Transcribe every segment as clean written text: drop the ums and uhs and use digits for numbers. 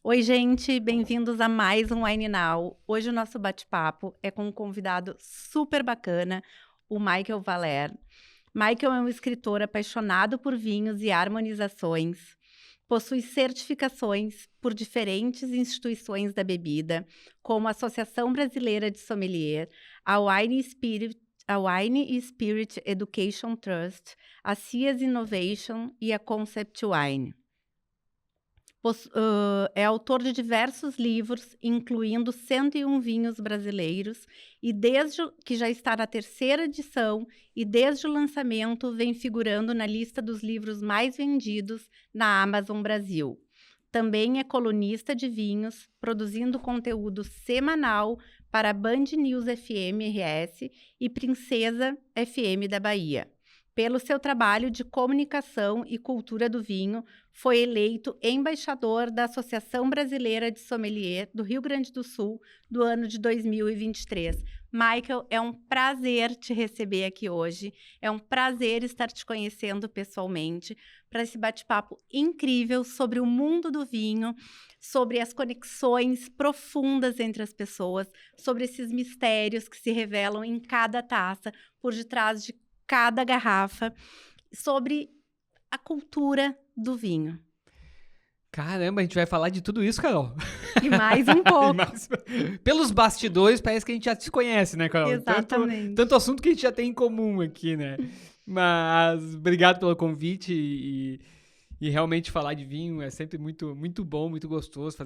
Oi, gente, bem-vindos a mais um Wine Now. Hoje o nosso bate-papo é com um convidado super bacana, o Michael Valer. Michael é um escritor apaixonado por vinhos e harmonizações, possui certificações por diferentes instituições da bebida, como a Associação Brasileira de Sommelier, a Wine Spirit Education Trust, a CIAS Innovation e a Concept Wine. É autor de diversos livros, incluindo 101 vinhos brasileiros, e desde que já está na terceira edição e desde o lançamento vem figurando na lista dos livros mais vendidos na Amazon Brasil. Também é colunista de vinhos, produzindo conteúdo semanal para a Band News FM RS e Princesa FM da Bahia. Pelo seu trabalho de comunicação e cultura do vinho, foi eleito embaixador da Associação Brasileira de Sommelier do Rio Grande do Sul do ano de 2023. Michael, é um prazer te receber aqui hoje. É um prazer estar te conhecendo pessoalmente para esse bate-papo incrível sobre o mundo do vinho, sobre as conexões profundas entre as pessoas, sobre esses mistérios que se revelam em cada taça, por detrás de cada garrafa, sobre a cultura do vinho. Caramba, a gente vai falar de tudo isso, Carol. E mais um pouco. Pelos bastidores, parece que a gente já se conhece, né, Carol? Exatamente. Tanto assunto que a gente já tem em comum aqui, né? Mas obrigado pelo convite e realmente falar de vinho é sempre muito, muito bom, muito gostoso.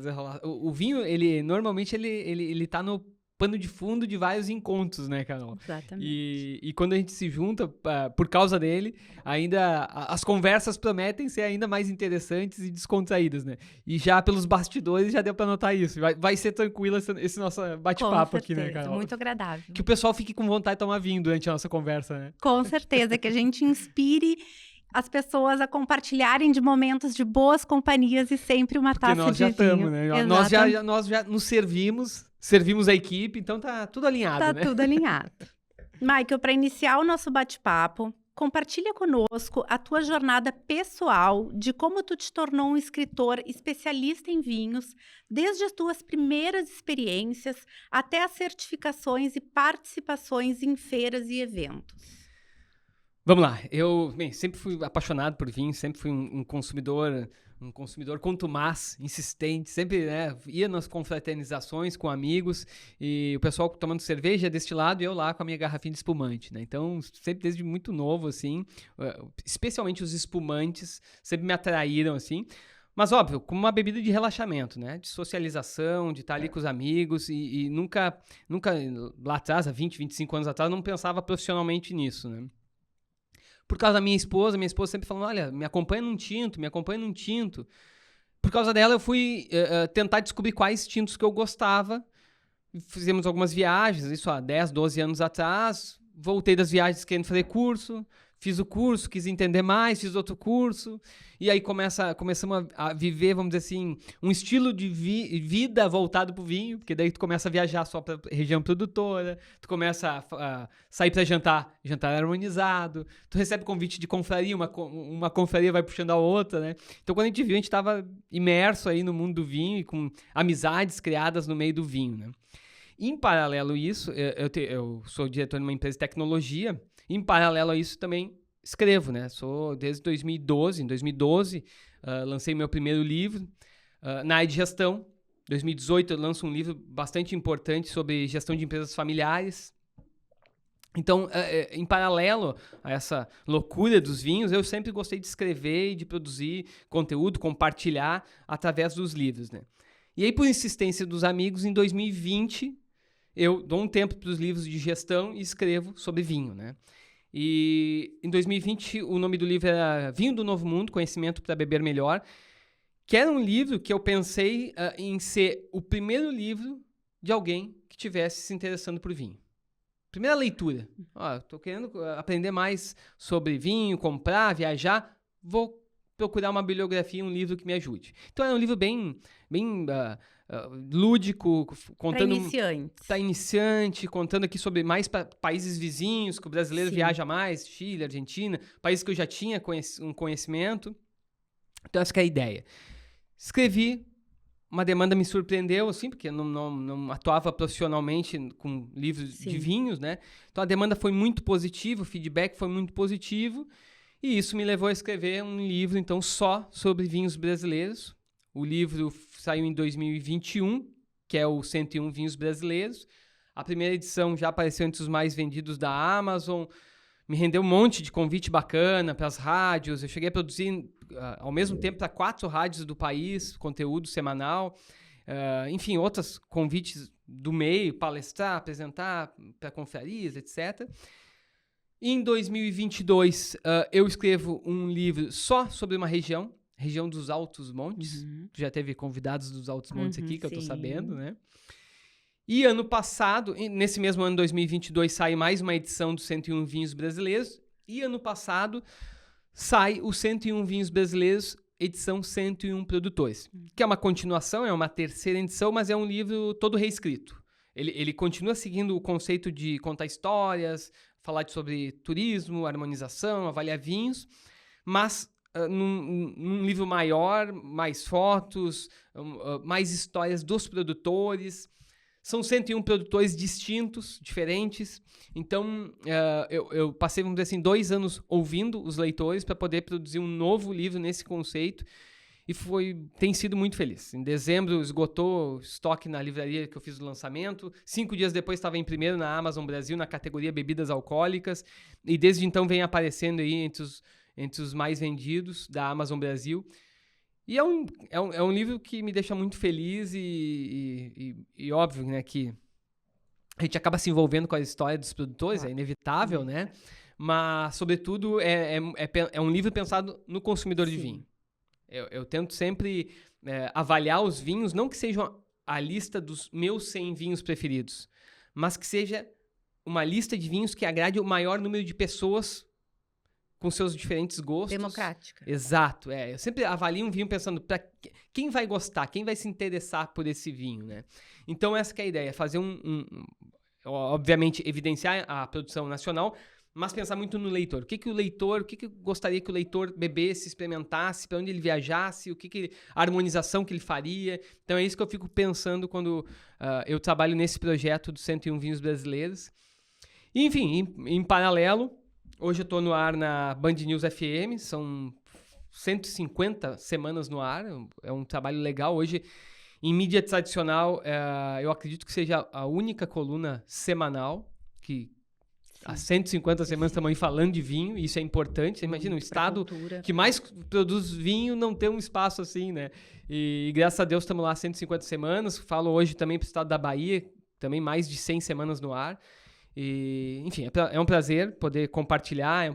O vinho, ele normalmente ele tá no pano de fundo de vários encontros, né, Carol? Exatamente. E quando a gente se junta por causa dele, ainda as conversas prometem ser ainda mais interessantes e descontraídas, né? E já pelos bastidores já deu pra notar isso. Vai ser tranquilo esse nosso bate-papo aqui, né, Carol? Muito agradável. Que o pessoal fique com vontade de tomar vinho durante a nossa conversa, né? Com certeza, que a gente inspire as pessoas a compartilharem de momentos de boas companhias e sempre uma Porque taça nós de já vinho. estamos, né? Nós já nos servimos a equipe, então tá tudo alinhado, né? Tá tudo alinhado. Michael, para iniciar o nosso bate-papo, compartilha conosco a tua jornada pessoal de como tu te tornou um escritor especialista em vinhos, desde as tuas primeiras experiências até as certificações e participações em feiras e eventos. Vamos lá, eu sempre fui apaixonado por vinho, sempre fui um consumidor contumaz, insistente, sempre ia nas confraternizações com amigos e o pessoal tomando cerveja deste lado e eu lá com a minha garrafinha de espumante, né? Então, sempre desde muito novo, assim, especialmente os espumantes, sempre me atraíram, assim. Mas, óbvio, como uma bebida de relaxamento, né? De socialização, de estar ali com os amigos e nunca, lá atrás, há 20, 25 anos atrás, não pensava profissionalmente nisso, né? Por causa da minha esposa sempre falando, olha, me acompanha num tinto. Por causa dela, eu fui tentar descobrir quais tintos que eu gostava. Fizemos algumas viagens, isso há 10, 12 anos atrás. Voltei das viagens querendo fazer curso. Fiz o curso, quis entender mais, fiz outro curso. E aí começamos a viver, vamos dizer assim, um estilo de vida voltado pro vinho, porque daí tu começa a viajar só pra região produtora, tu começa a sair pra jantar harmonizado, tu recebe convite de confraria, uma confraria vai puxando a outra, né? Então quando a gente viu, a gente tava imerso aí no mundo do vinho e com amizades criadas no meio do vinho, né? Em paralelo a isso, eu sou diretor de uma empresa de tecnologia. Em paralelo a isso, também escrevo, né? Sou desde 2012. Em 2012, lancei meu primeiro livro na área de gestão. Em 2018, eu lanço um livro bastante importante sobre gestão de empresas familiares. Então, em paralelo a essa loucura dos vinhos, eu sempre gostei de escrever e de produzir conteúdo, compartilhar através dos livros, né? E aí, por insistência dos amigos, em 2020, eu dou um tempo para os livros de gestão e escrevo sobre vinho, né? E em 2020 o nome do livro era Vinho do Novo Mundo, Conhecimento para Beber Melhor, que era um livro que eu pensei em ser o primeiro livro de alguém que estivesse se interessando por vinho. Primeira leitura. Estou querendo aprender mais sobre vinho, comprar, viajar, vou procurar uma bibliografia, um livro que me ajude. Então era um livro bem lúdico, contando para iniciante, contando aqui sobre mais países vizinhos que o brasileiro viaja mais, Chile, Argentina, países que eu já tinha um conhecimento. Então essa que é a ideia. Escrevi, uma demanda me surpreendeu, assim, porque eu não atuava profissionalmente com livros de vinhos, né? Então a demanda foi muito positiva, o feedback foi muito positivo, e isso me levou a escrever um livro, então, só sobre vinhos brasileiros. O livro saiu em 2021, que é o 101 Vinhos Brasileiros. A primeira edição já apareceu entre os mais vendidos da Amazon, me rendeu um monte de convite bacana para as rádios. Eu cheguei a produzir, ao mesmo tempo, para 4 rádios do país, conteúdo semanal. Enfim, outros convites do meio, palestrar, apresentar para confrarias, etc. Em 2022, eu escrevo um livro só sobre uma região dos Altos Montes. Já teve convidados dos Altos Montes aqui, que eu estou sabendo, né? E ano passado, nesse mesmo ano 2022, sai mais uma edição dos 101 Vinhos Brasileiros. E ano passado sai o 101 Vinhos Brasileiros, edição 101 Produtores. Que é uma continuação, é uma terceira edição, mas é um livro todo reescrito. Ele continua seguindo o conceito de contar histórias, falar sobre turismo, harmonização, avaliar vinhos, mas num livro maior, mais fotos, mais histórias dos produtores. São 101 produtores distintos, diferentes. Então, eu passei, vamos dizer assim, 2 anos ouvindo os leitores para poder produzir um novo livro nesse conceito. E tem sido muito feliz. Em dezembro, esgotou o estoque na livraria que eu fiz o lançamento. 5 dias depois, estava em primeiro na Amazon Brasil, na categoria bebidas alcoólicas. E desde então, vem aparecendo aí entre os mais vendidos da Amazon Brasil. E é um livro que me deixa muito feliz e óbvio, né, que a gente acaba se envolvendo com a história dos produtores, é inevitável, né? Mas, sobretudo, é um livro pensado no consumidor de vinho. Eu tento sempre avaliar os vinhos, não que sejam a lista dos meus 100 vinhos preferidos, mas que seja uma lista de vinhos que agrade o maior número de pessoas com seus diferentes gostos. Democrática. Exato, Eu sempre avalio um vinho pensando para quem vai gostar, quem vai se interessar por esse vinho, né? Então essa que é a ideia, fazer obviamente, evidenciar a produção nacional, mas pensar muito no leitor. O que eu gostaria que o leitor bebesse, experimentasse, para onde ele viajasse, a harmonização que ele faria. Então é isso que eu fico pensando quando eu trabalho nesse projeto dos 101 Vinhos Brasileiros. E, enfim, em paralelo, hoje eu estou no ar na Band News FM, são 150 semanas no ar, é um trabalho legal. Hoje, em mídia tradicional, eu acredito que seja a única coluna semanal que há 150 semanas estamos aí falando de vinho, e isso é importante. Você imagina, um estado que mais produz vinho não ter um espaço assim, né? E graças a Deus estamos lá 150 semanas. Falo hoje também para o estado da Bahia, também mais de 100 semanas no ar. E, enfim, é um prazer poder compartilhar, é um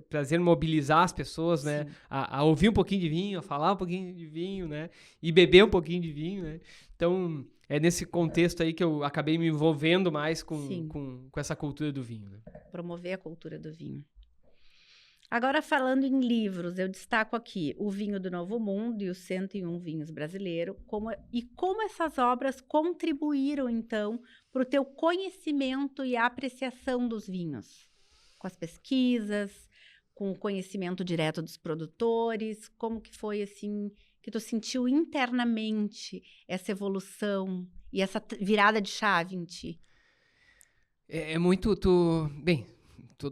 prazer mobilizar as pessoas, né, a ouvir um pouquinho de vinho, a falar um pouquinho de vinho, né, e beber um pouquinho de vinho, né. Então, é nesse contexto aí que eu acabei me envolvendo mais com essa cultura do vinho, né. Promover a cultura do vinho. Agora, falando em livros, eu destaco aqui O Vinho do Novo Mundo e os 101 Vinhos Brasileiros, como essas obras contribuíram, então, para o teu conhecimento e apreciação dos vinhos, com as pesquisas, com o conhecimento direto dos produtores, como que foi, assim, que tu sentiu internamente essa evolução e essa virada de chave em ti? É muito, bem,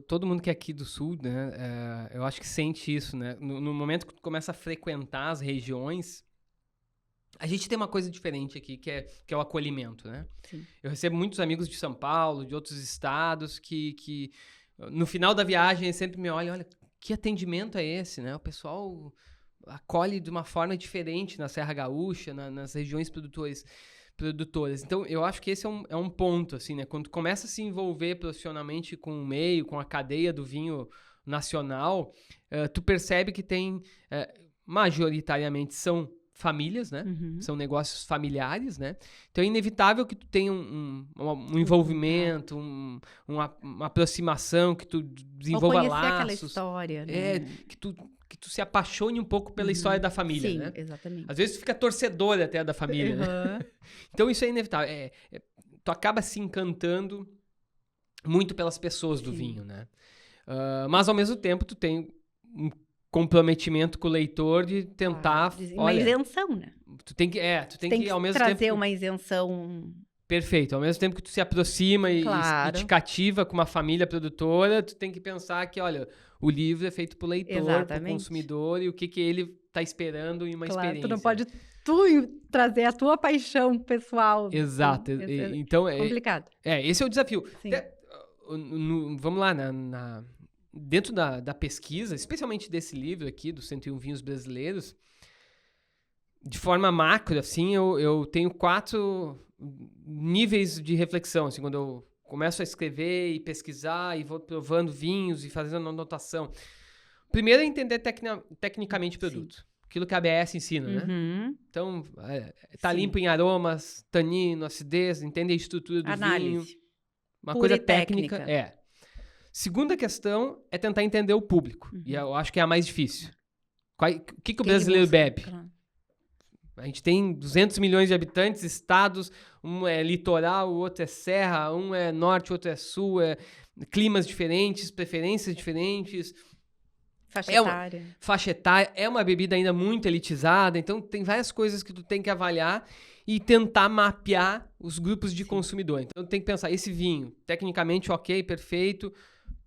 todo mundo que é aqui do Sul, né, eu acho que sente isso, né, no momento que tu começa a frequentar as regiões, a gente tem uma coisa diferente aqui, que é o acolhimento, né? Sim. Eu recebo muitos amigos de São Paulo, de outros estados, que no final da viagem sempre me olham, olha, que atendimento é esse, né? O pessoal acolhe de uma forma diferente na Serra Gaúcha, nas regiões produtoras. Então, eu acho que esse é um ponto, assim, né? Quando tu começa a se envolver profissionalmente com o meio, com a cadeia do vinho nacional, tu percebe que tem, majoritariamente, são famílias, né? São negócios familiares, né? Então é inevitável que tu tenha um envolvimento, uma aproximação, que tu desenvolva laços. Ou conhecer aquela história, né? Que tu se apaixone um pouco pela história da família, né? Sim, exatamente. Às vezes tu fica torcedor até da família, né? Então isso é inevitável. Tu acaba se encantando muito pelas pessoas do vinho, né? Mas ao mesmo tempo tu tem um comprometimento com o leitor de tentar... Uma isenção, né? Tu tem que ao mesmo trazer tempo... uma isenção. Perfeito. Ao mesmo tempo que tu se aproxima e te cativa com uma família produtora, tu tem que pensar que, olha, o livro é feito pro leitor, pro consumidor, e o que ele tá esperando em uma experiência. Tu não pode trazer a tua paixão pessoal. Exato. Então, complicado. Esse é o desafio. Sim. Vamos lá, dentro da pesquisa, especialmente desse livro aqui, dos 101 Vinhos Brasileiros, de forma macro, assim, eu tenho 4 níveis de reflexão, assim, quando eu começo a escrever e pesquisar e vou provando vinhos e fazendo anotação. Primeiro é entender tecnicamente o produto. Sim. Aquilo que a ABS ensina, né? Então, tá limpo em aromas, tanino, acidez, entende a estrutura do vinho. Uma coisa técnica. Segunda questão é tentar entender o público. E eu acho que é a mais difícil. O que o brasileiro bebe? Claro. A gente tem 200 milhões de habitantes, estados, um é litoral, o outro é serra, um é norte, o outro é sul, climas diferentes, preferências diferentes. Faixa etária. É uma bebida ainda muito elitizada, então tem várias coisas que tu tem que avaliar e tentar mapear os grupos de consumidor. Então tem que pensar, esse vinho, tecnicamente ok, perfeito,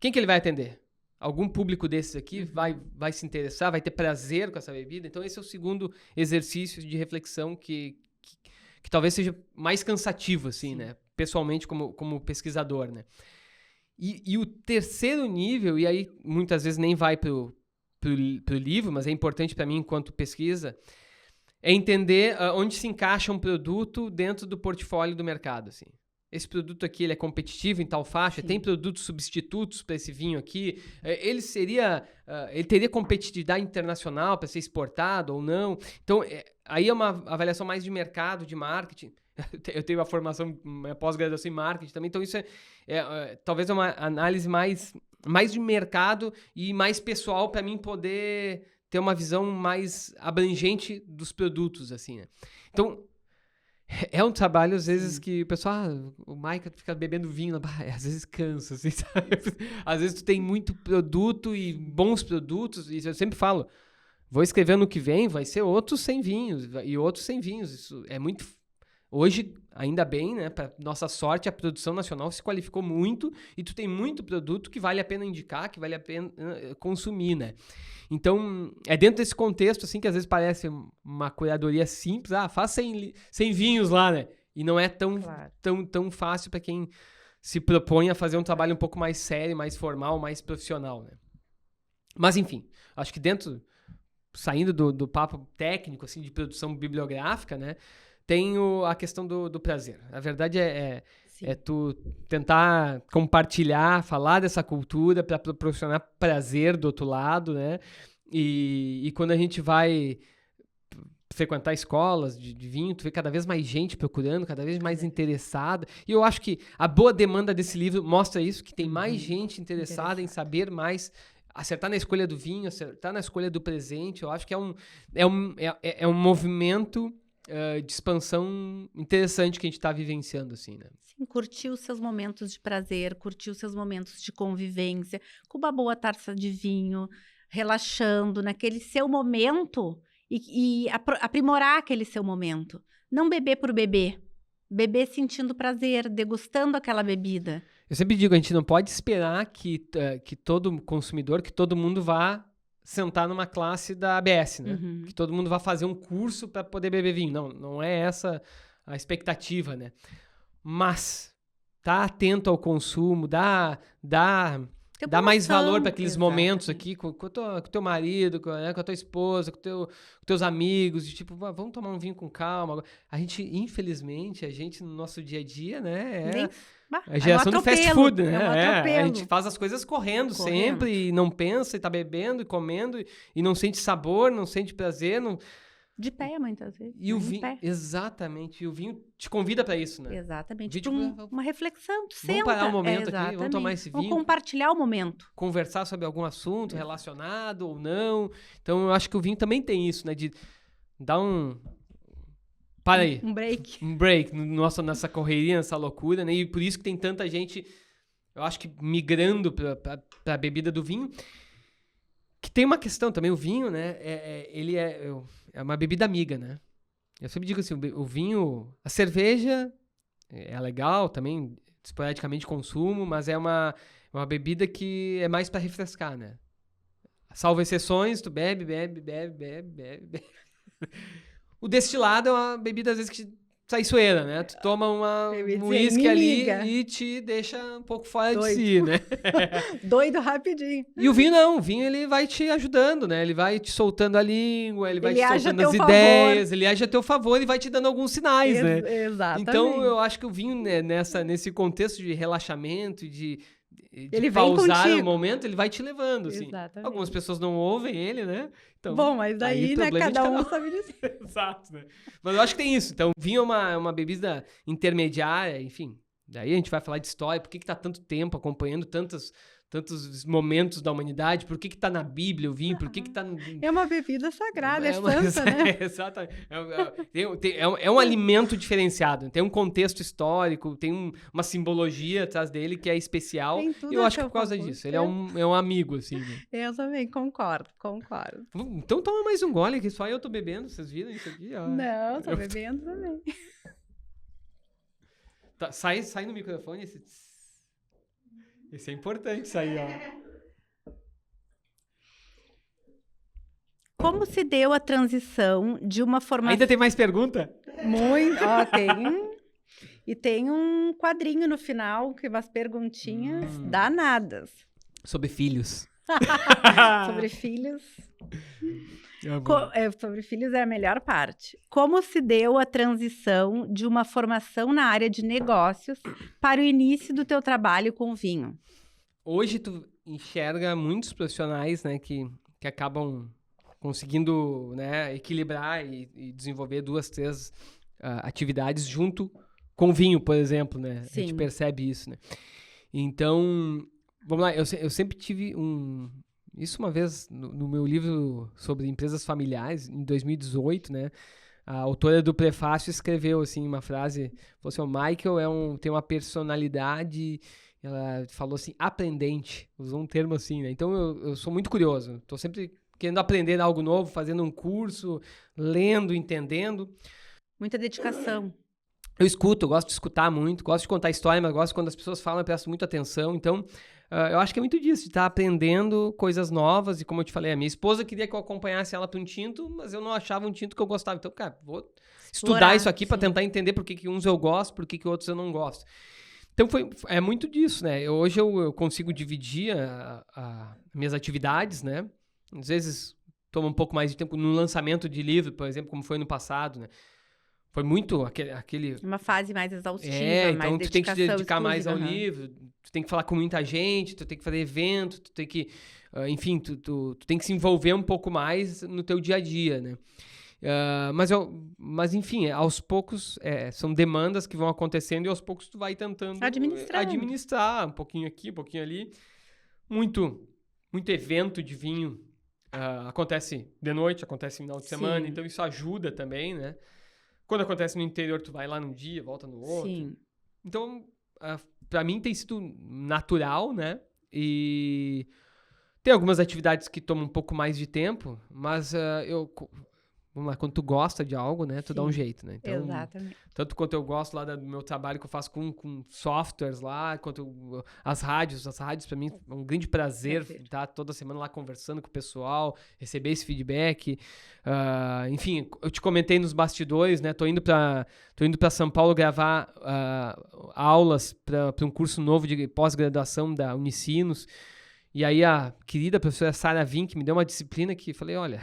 quem que ele vai atender? Algum público desses aqui vai se interessar, vai ter prazer com essa bebida? Então esse é o segundo exercício de reflexão que talvez seja mais cansativo, assim, né? Pessoalmente, como pesquisador, né? E o terceiro nível, e aí muitas vezes nem vai pro livro, mas é importante para mim enquanto pesquisa, é entender onde se encaixa um produto dentro do portfólio do mercado, assim. Esse produto aqui ele é competitivo em tal faixa, tem produtos substitutos para esse vinho aqui, ele teria competitividade internacional para ser exportado ou não. Então, aí é uma avaliação mais de mercado, de marketing. Eu tenho uma pós-graduação em marketing também, então isso talvez é uma análise mais de mercado e mais pessoal para mim poder ter uma visão mais abrangente dos produtos, assim, né? Então, é um trabalho, às vezes, que o pessoal, o Maica fica bebendo vinho, às vezes cansa, assim, sabe? Às vezes tu tem muito produto e bons produtos, e eu sempre falo, vou escrever no que vem, vai ser outros 100 vinhos, e outros 100 vinhos, isso é muito... Hoje, ainda bem, né, para nossa sorte, a produção nacional se qualificou muito, e tu tem muito produto que vale a pena indicar, que vale a pena consumir, né? Então, é dentro desse contexto, assim, que às vezes parece uma curadoria simples. Faz 100 vinhos lá, né? E não é tão fácil para quem se propõe a fazer um trabalho um pouco mais sério, mais formal, mais profissional, né? Mas, enfim, acho que saindo do papo técnico, assim, de produção bibliográfica, né? Tem a questão do prazer. A verdade é tu tentar compartilhar, falar dessa cultura para proporcionar prazer do outro lado, né? E quando a gente vai frequentar escolas de vinho, tu vê cada vez mais gente procurando, cada vez mais interessada. E eu acho que a boa demanda desse livro mostra isso, que tem mais gente interessada em saber mais, acertar na escolha do vinho, acertar na escolha do presente. Eu acho que é um movimento de expansão interessante que a gente está vivenciando, assim, né? Sim, curtir os seus momentos de prazer, curtir os seus momentos de convivência, com uma boa taça de vinho, relaxando naquele seu momento e aprimorar aquele seu momento. Não beber por beber. Beber sentindo prazer, degustando aquela bebida. Eu sempre digo, a gente não pode esperar que todo consumidor, que todo mundo vá sentar numa classe da ABS, né? Que todo mundo vai fazer um curso para poder beber vinho. Não é essa a expectativa, né? Mas tá atento ao consumo, dá mais valor para aqueles momentos aqui com o teu marido, com a tua esposa, com teus amigos, de tipo, vamos tomar um vinho com calma. A gente, infelizmente, no nosso dia a dia, né? A geração do fast food, né? A gente faz as coisas correndo sempre, e não pensa, e tá bebendo e comendo, e não sente sabor, não sente prazer. De pé, muitas vezes. E o vinho, exatamente, e o vinho te convida para isso, né? Exatamente, uma reflexão, tu vamos parar um momento aqui, vamos tomar esse vinho. Vamos compartilhar o momento. Conversar sobre algum assunto relacionado ou não. Então, eu acho que o vinho também tem isso, né? De dar para aí. Um break. Um break nessa correria, nessa loucura, né? E por isso que tem tanta gente, eu acho que migrando para a bebida do vinho. Que tem uma questão também, o vinho, né? Ele é uma bebida amiga, né? Eu sempre digo assim, o vinho, a cerveja é legal também, esporadicamente consumo, mas é uma bebida que é mais para refrescar, né? Salvo exceções, tu bebe. O destilado é uma bebida, às vezes, que traiçoeira, né? Tu toma um uísque ali e te deixa um pouco fora de si, né? Doido rapidinho. E o vinho não, o vinho ele vai te ajudando, né? Ele vai te soltando a língua, ele vai te soltando as ideias, ele age a teu favor e vai te dando alguns sinais, né? Exatamente. Então, eu acho que o vinho, né, nesse contexto de relaxamento, de ele pausar vem o momento, ele vai te levando, assim. Exatamente. Algumas pessoas não ouvem ele, né? Então, bom, mas daí, né, cada um sabe disso. Exato, né? Mas eu acho que tem isso. Então, vinho é uma bebida intermediária, enfim. Daí a gente vai falar de história, por que tá tanto tempo acompanhando tantos momentos da humanidade, por que tá na Bíblia o vinho, por que tá... É uma bebida sagrada, santa, né? Exatamente. É um alimento diferenciado, tem um contexto histórico, tem uma simbologia atrás dele que é especial, e eu acho que por causa disso, ele é um amigo, assim. Né? Eu também concordo. Então toma mais um gole, que só eu tô bebendo, vocês viram isso aqui? Ó. Não, tô bebendo também. Tá, sai no microfone esse é importante, isso aí, ó. Como se deu a transição de uma formação... Ainda tem mais pergunta? Muito, ó, tem. E tem um quadrinho no final, que umas perguntinhas danadas. Sobre filhos. Sobre filhos. Sobre filhos é a melhor parte. Como se deu a transição de uma formação na área de negócios para o início do teu trabalho com vinho? Hoje tu enxerga muitos profissionais, né, que acabam conseguindo, né, equilibrar e desenvolver 2, 3 atividades junto com o vinho, por exemplo, né? Sim. A gente percebe isso, né? Então, vamos lá, eu sempre tive isso uma vez no meu livro sobre empresas familiares, em 2018, né? A autora do prefácio escreveu, assim, uma frase, falou assim, o Michael tem uma personalidade, ela falou assim, aprendente, usou um termo assim, né? Então, eu sou muito curioso, estou sempre querendo aprender algo novo, fazendo um curso, lendo, entendendo. Muita dedicação. Eu escuto, eu gosto de escutar muito, gosto de contar história, mas gosto quando as pessoas falam, eu presto muita atenção. Então, eu acho que é muito disso, de estar aprendendo coisas novas. E como eu te falei, a minha esposa queria que eu acompanhasse ela para um tinto, mas eu não achava um tinto que eu gostava. Então, cara, vou estudar isso aqui para tentar entender por que uns eu gosto, por que outros eu não gosto. Então, é muito disso, né? Hoje eu consigo dividir as minhas atividades, né? Às vezes toma um pouco mais de tempo no lançamento de livro, por exemplo, como foi no passado, né? Foi muito aquele... Uma fase mais exaustiva, então mais tu tem que te dedicar mais ao uhum. livro, tu tem que falar com muita gente, tu tem que fazer evento, tu tem que... enfim, tu tem que se envolver um pouco mais no teu dia a dia, né? Mas enfim, aos poucos são demandas que vão acontecendo e aos poucos tu vai tentando administrar um pouquinho aqui, um pouquinho ali. Muito evento de vinho acontece de noite, acontece no final de semana, então isso ajuda também, né? Quando acontece no interior, tu vai lá num dia, volta no outro. Sim. Então, pra mim tem sido natural, né? E tem algumas atividades que tomam um pouco mais de tempo, mas vamos lá, quando tu gosta de algo, né? Tu dá um jeito, né? Então, exatamente. Tanto quanto eu gosto lá do meu trabalho que eu faço com softwares lá, quanto as rádios pra mim é um grande prazer estar toda semana lá conversando com o pessoal, receber esse feedback. Enfim, eu te comentei nos bastidores, né? Tô indo pra São Paulo gravar aulas para um curso novo de pós-graduação da Unicinos. E aí a querida professora Sara Vink me deu uma disciplina que falei, olha...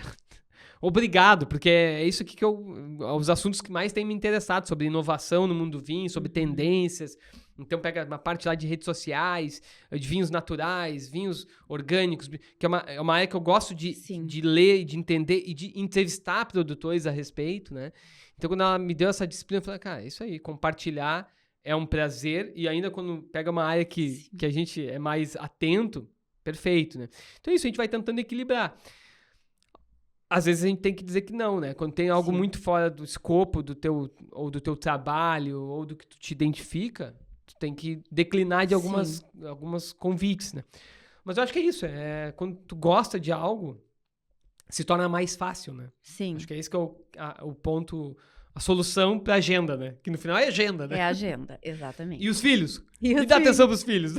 Obrigado, porque é isso que os assuntos que mais têm me interessado, sobre inovação no mundo do vinho, sobre tendências. Então pega uma parte lá de redes sociais, de vinhos naturais, vinhos orgânicos, que é uma área que eu gosto de ler, de entender e de entrevistar produtores a respeito, né? Então quando ela me deu essa disciplina, eu falei, cara, isso aí, compartilhar é um prazer, e ainda quando pega uma área que a gente é mais atento, perfeito, né? Então isso, a gente vai tentando equilibrar. Às vezes a gente tem que dizer que não, né? Quando tem algo muito fora do escopo do teu trabalho, ou do que tu te identifica, tu tem que declinar de algumas convites, né? Mas eu acho que é isso, quando tu gosta de algo, se torna mais fácil, né? Sim. Acho que é esse que é o ponto a solução pra agenda, né? Que no final é agenda, né? É a agenda, exatamente. E os filhos? E os dá filhos. atenção pros filhos.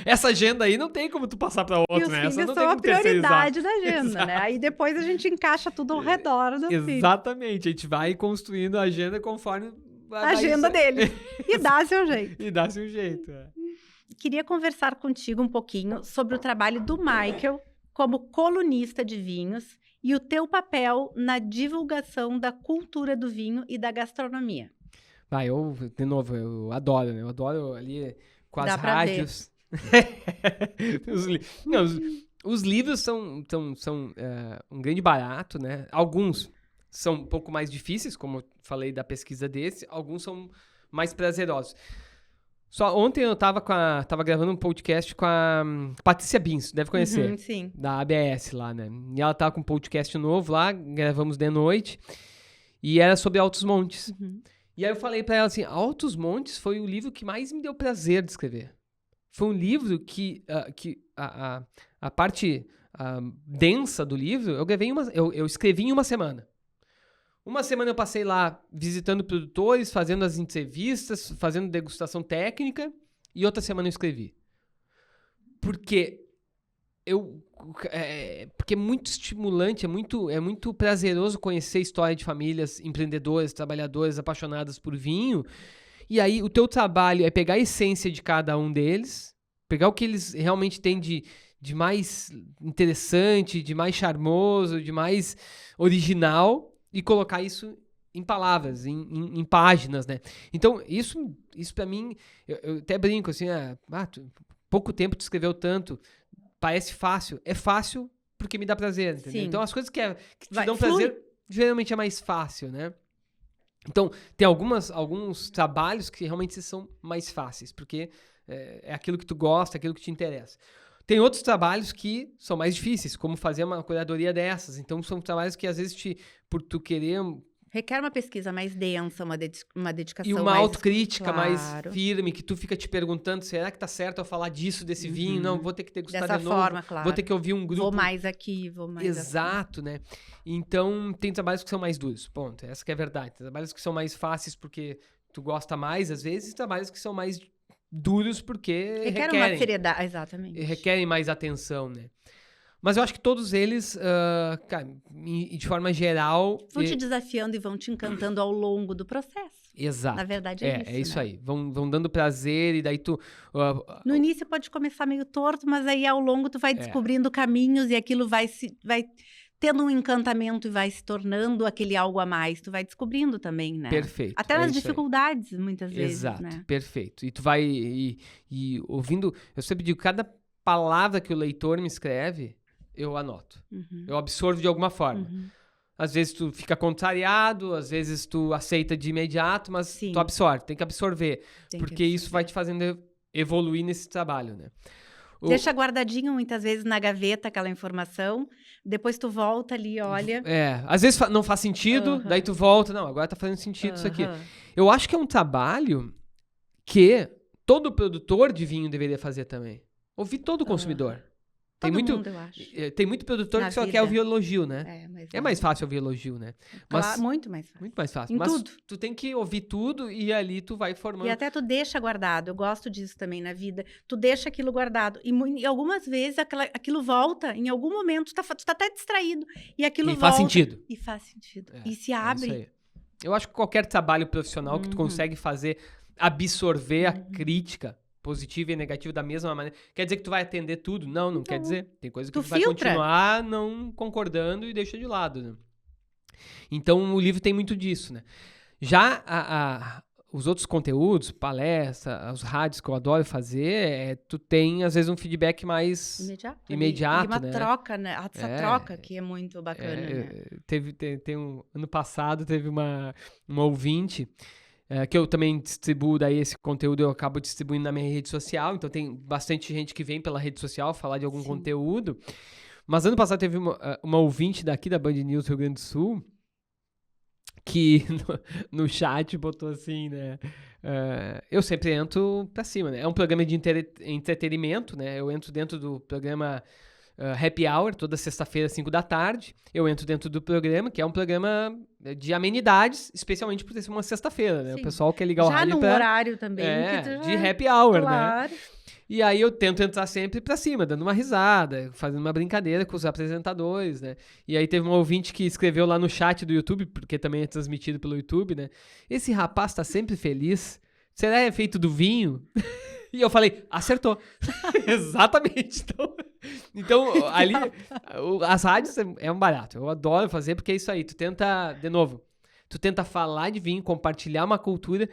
Essa agenda aí não tem como tu passar pra E outro, os né? Essa filhos não são tem a como terceirizar. prioridade da agenda, né? Aí depois a gente encaixa tudo ao redor do filho. Exatamente. A gente vai construindo a agenda conforme... A agenda dele. E dá seu jeito. E dá seu jeito, Queria conversar contigo um pouquinho sobre o trabalho do Michael como colunista de vinhos e o teu papel na divulgação da cultura do vinho e da gastronomia. De novo, eu adoro, né? Eu adoro ali com as Dá pra rádios. Os livros são um grande barato, né? Alguns são um pouco mais difíceis, como eu falei da pesquisa desse. Alguns são mais prazerosos. Só ontem eu tava gravando um podcast com a Patrícia Bins, deve conhecer. Sim. Da ABS lá, né? E ela tava com um podcast novo lá, gravamos de noite. E era sobre Altos Montes. E aí eu falei pra ela assim, Altos Montes foi o livro que mais me deu prazer de escrever. Foi um livro que a parte densa do livro, eu escrevi em uma semana. Uma semana eu passei lá visitando produtores, fazendo as entrevistas, fazendo degustação técnica, e outra semana eu escrevi. Porque é muito estimulante, é muito prazeroso conhecer a história de famílias empreendedoras, trabalhadoras, apaixonadas por vinho. E aí o teu trabalho é pegar a essência de cada um deles, pegar o que eles realmente têm de mais interessante, de mais charmoso, de mais original e colocar isso em palavras, em páginas, né? Então, isso pra mim, eu até brinco assim, pouco tempo tu escreveu tanto, parece fácil. É fácil porque me dá prazer, entendeu? Sim. Então, as coisas que te dão prazer, geralmente é mais fácil, né? Então, tem alguns trabalhos que realmente são mais fáceis, porque é aquilo que tu gosta, é aquilo que te interessa. Tem outros trabalhos que são mais difíceis, como fazer uma curadoria dessas. Então, são trabalhos que, às vezes, por tu querer... Requer uma pesquisa mais densa, uma dedicação e uma mais... autocrítica mais Claro. firme, que tu fica te perguntando, será que tá certo eu falar disso, desse vinho? Não, vou ter que degustar Dessa de novo. forma, claro. Vou ter que ouvir um grupo... Vou mais aqui, vou mais Exato, né? Então, tem trabalhos que são mais duros, ponto. Essa que é a verdade. Tem trabalhos que são mais fáceis porque tu gosta mais, às vezes, e trabalhos que são mais duros porque Requer uma seriedade, exatamente. requerem mais atenção, né? Mas eu acho que todos eles, cara, de forma geral... Vão te desafiando e vão te encantando ao longo do processo. Exato. Na verdade é isso, É isso né? aí. Vão dando prazer e daí tu... No início pode começar meio torto, mas aí ao longo tu vai descobrindo caminhos e aquilo vai tendo um encantamento e vai se tornando aquele algo a mais. Tu vai descobrindo também, né? Perfeito. Até nas dificuldades, muitas vezes, Exato, né? perfeito. E tu vai e ouvindo... Eu sempre digo, cada palavra que o leitor me escreve, eu anoto. Eu absorvo de alguma forma. Às vezes tu fica contrariado, às vezes tu aceita de imediato, mas tu absorve, tem que absorver. Porque isso vai te fazendo evoluir nesse trabalho, né? Deixa guardadinho muitas vezes na gaveta aquela informação, depois tu volta ali, olha... Às vezes não faz sentido, daí tu volta, não, agora tá fazendo sentido isso aqui. Eu acho que é um trabalho que todo produtor de vinho deveria fazer também. Ouvir todo consumidor. Todo mundo, eu acho. Tem muito produtor que só quer ouvir elogio, né? É mais fácil ouvir elogio, né? Claro, muito mais fácil. Muito mais fácil. Em mas tudo. tu tem que ouvir tudo e ali tu vai formando. E até tu deixa guardado. Eu gosto disso também na vida. Tu deixa aquilo guardado. E algumas vezes aquilo volta. Em algum momento tu tá até distraído. E aquilo volta. Faz sentido. E faz sentido. E se abre. Isso aí. Eu acho que qualquer trabalho profissional que tu consegue fazer, absorver a crítica positiva e negativa da mesma maneira. Quer dizer que tu vai atender tudo? Não quer dizer. Tem coisa que tu vai continuar não concordando e deixa de lado, né? Então, o livro tem muito disso, né? Já os outros conteúdos, palestra, os rádios que eu adoro fazer, tu tem, às vezes, um feedback mais imediato, uma né? troca, né? Essa troca que é muito bacana, né? Ano passado, teve uma ouvinte... que eu também distribuo daí esse conteúdo, eu acabo distribuindo na minha rede social, então tem bastante gente que vem pela rede social falar de algum conteúdo. Mas ano passado teve uma ouvinte daqui da Band News Rio Grande do Sul que no chat botou assim, né? Eu sempre entro pra cima, né? É um programa de entretenimento, né? Eu entro dentro do programa Happy Hour, toda sexta-feira, 5 da tarde. Eu entro dentro do programa, que é um programa de amenidades, especialmente por ser uma sexta-feira, né? Sim. O pessoal quer ligar o Já rádio num horário também. de Happy Hour, claro. né? E aí eu tento entrar sempre pra cima, dando uma risada, fazendo uma brincadeira com os apresentadores, né? E aí teve um ouvinte que escreveu lá no chat do YouTube, porque também é transmitido pelo YouTube, né? Esse rapaz tá sempre feliz. Será efeito do vinho? E eu falei, acertou. Exatamente. Então, ali, as rádios é um barato. Eu adoro fazer, porque é isso aí. Tu tenta, de novo, falar de vinho, compartilhar uma cultura,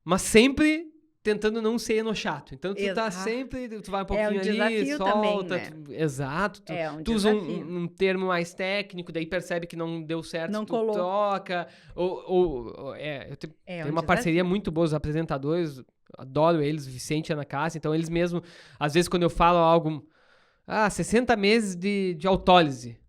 mas sempre tentando não ser enochato. Então, tu tá sempre, tu vai um pouquinho ali, solta. Também, né? Exato. Tu usa um termo mais técnico, daí percebe que não deu certo, não tu colou. Troca. Eu tenho uma parceria muito boa, os apresentadores, adoro eles, Vicente e Ana Cássia, então eles mesmo, às vezes quando eu falo algo, 60 meses de autólise.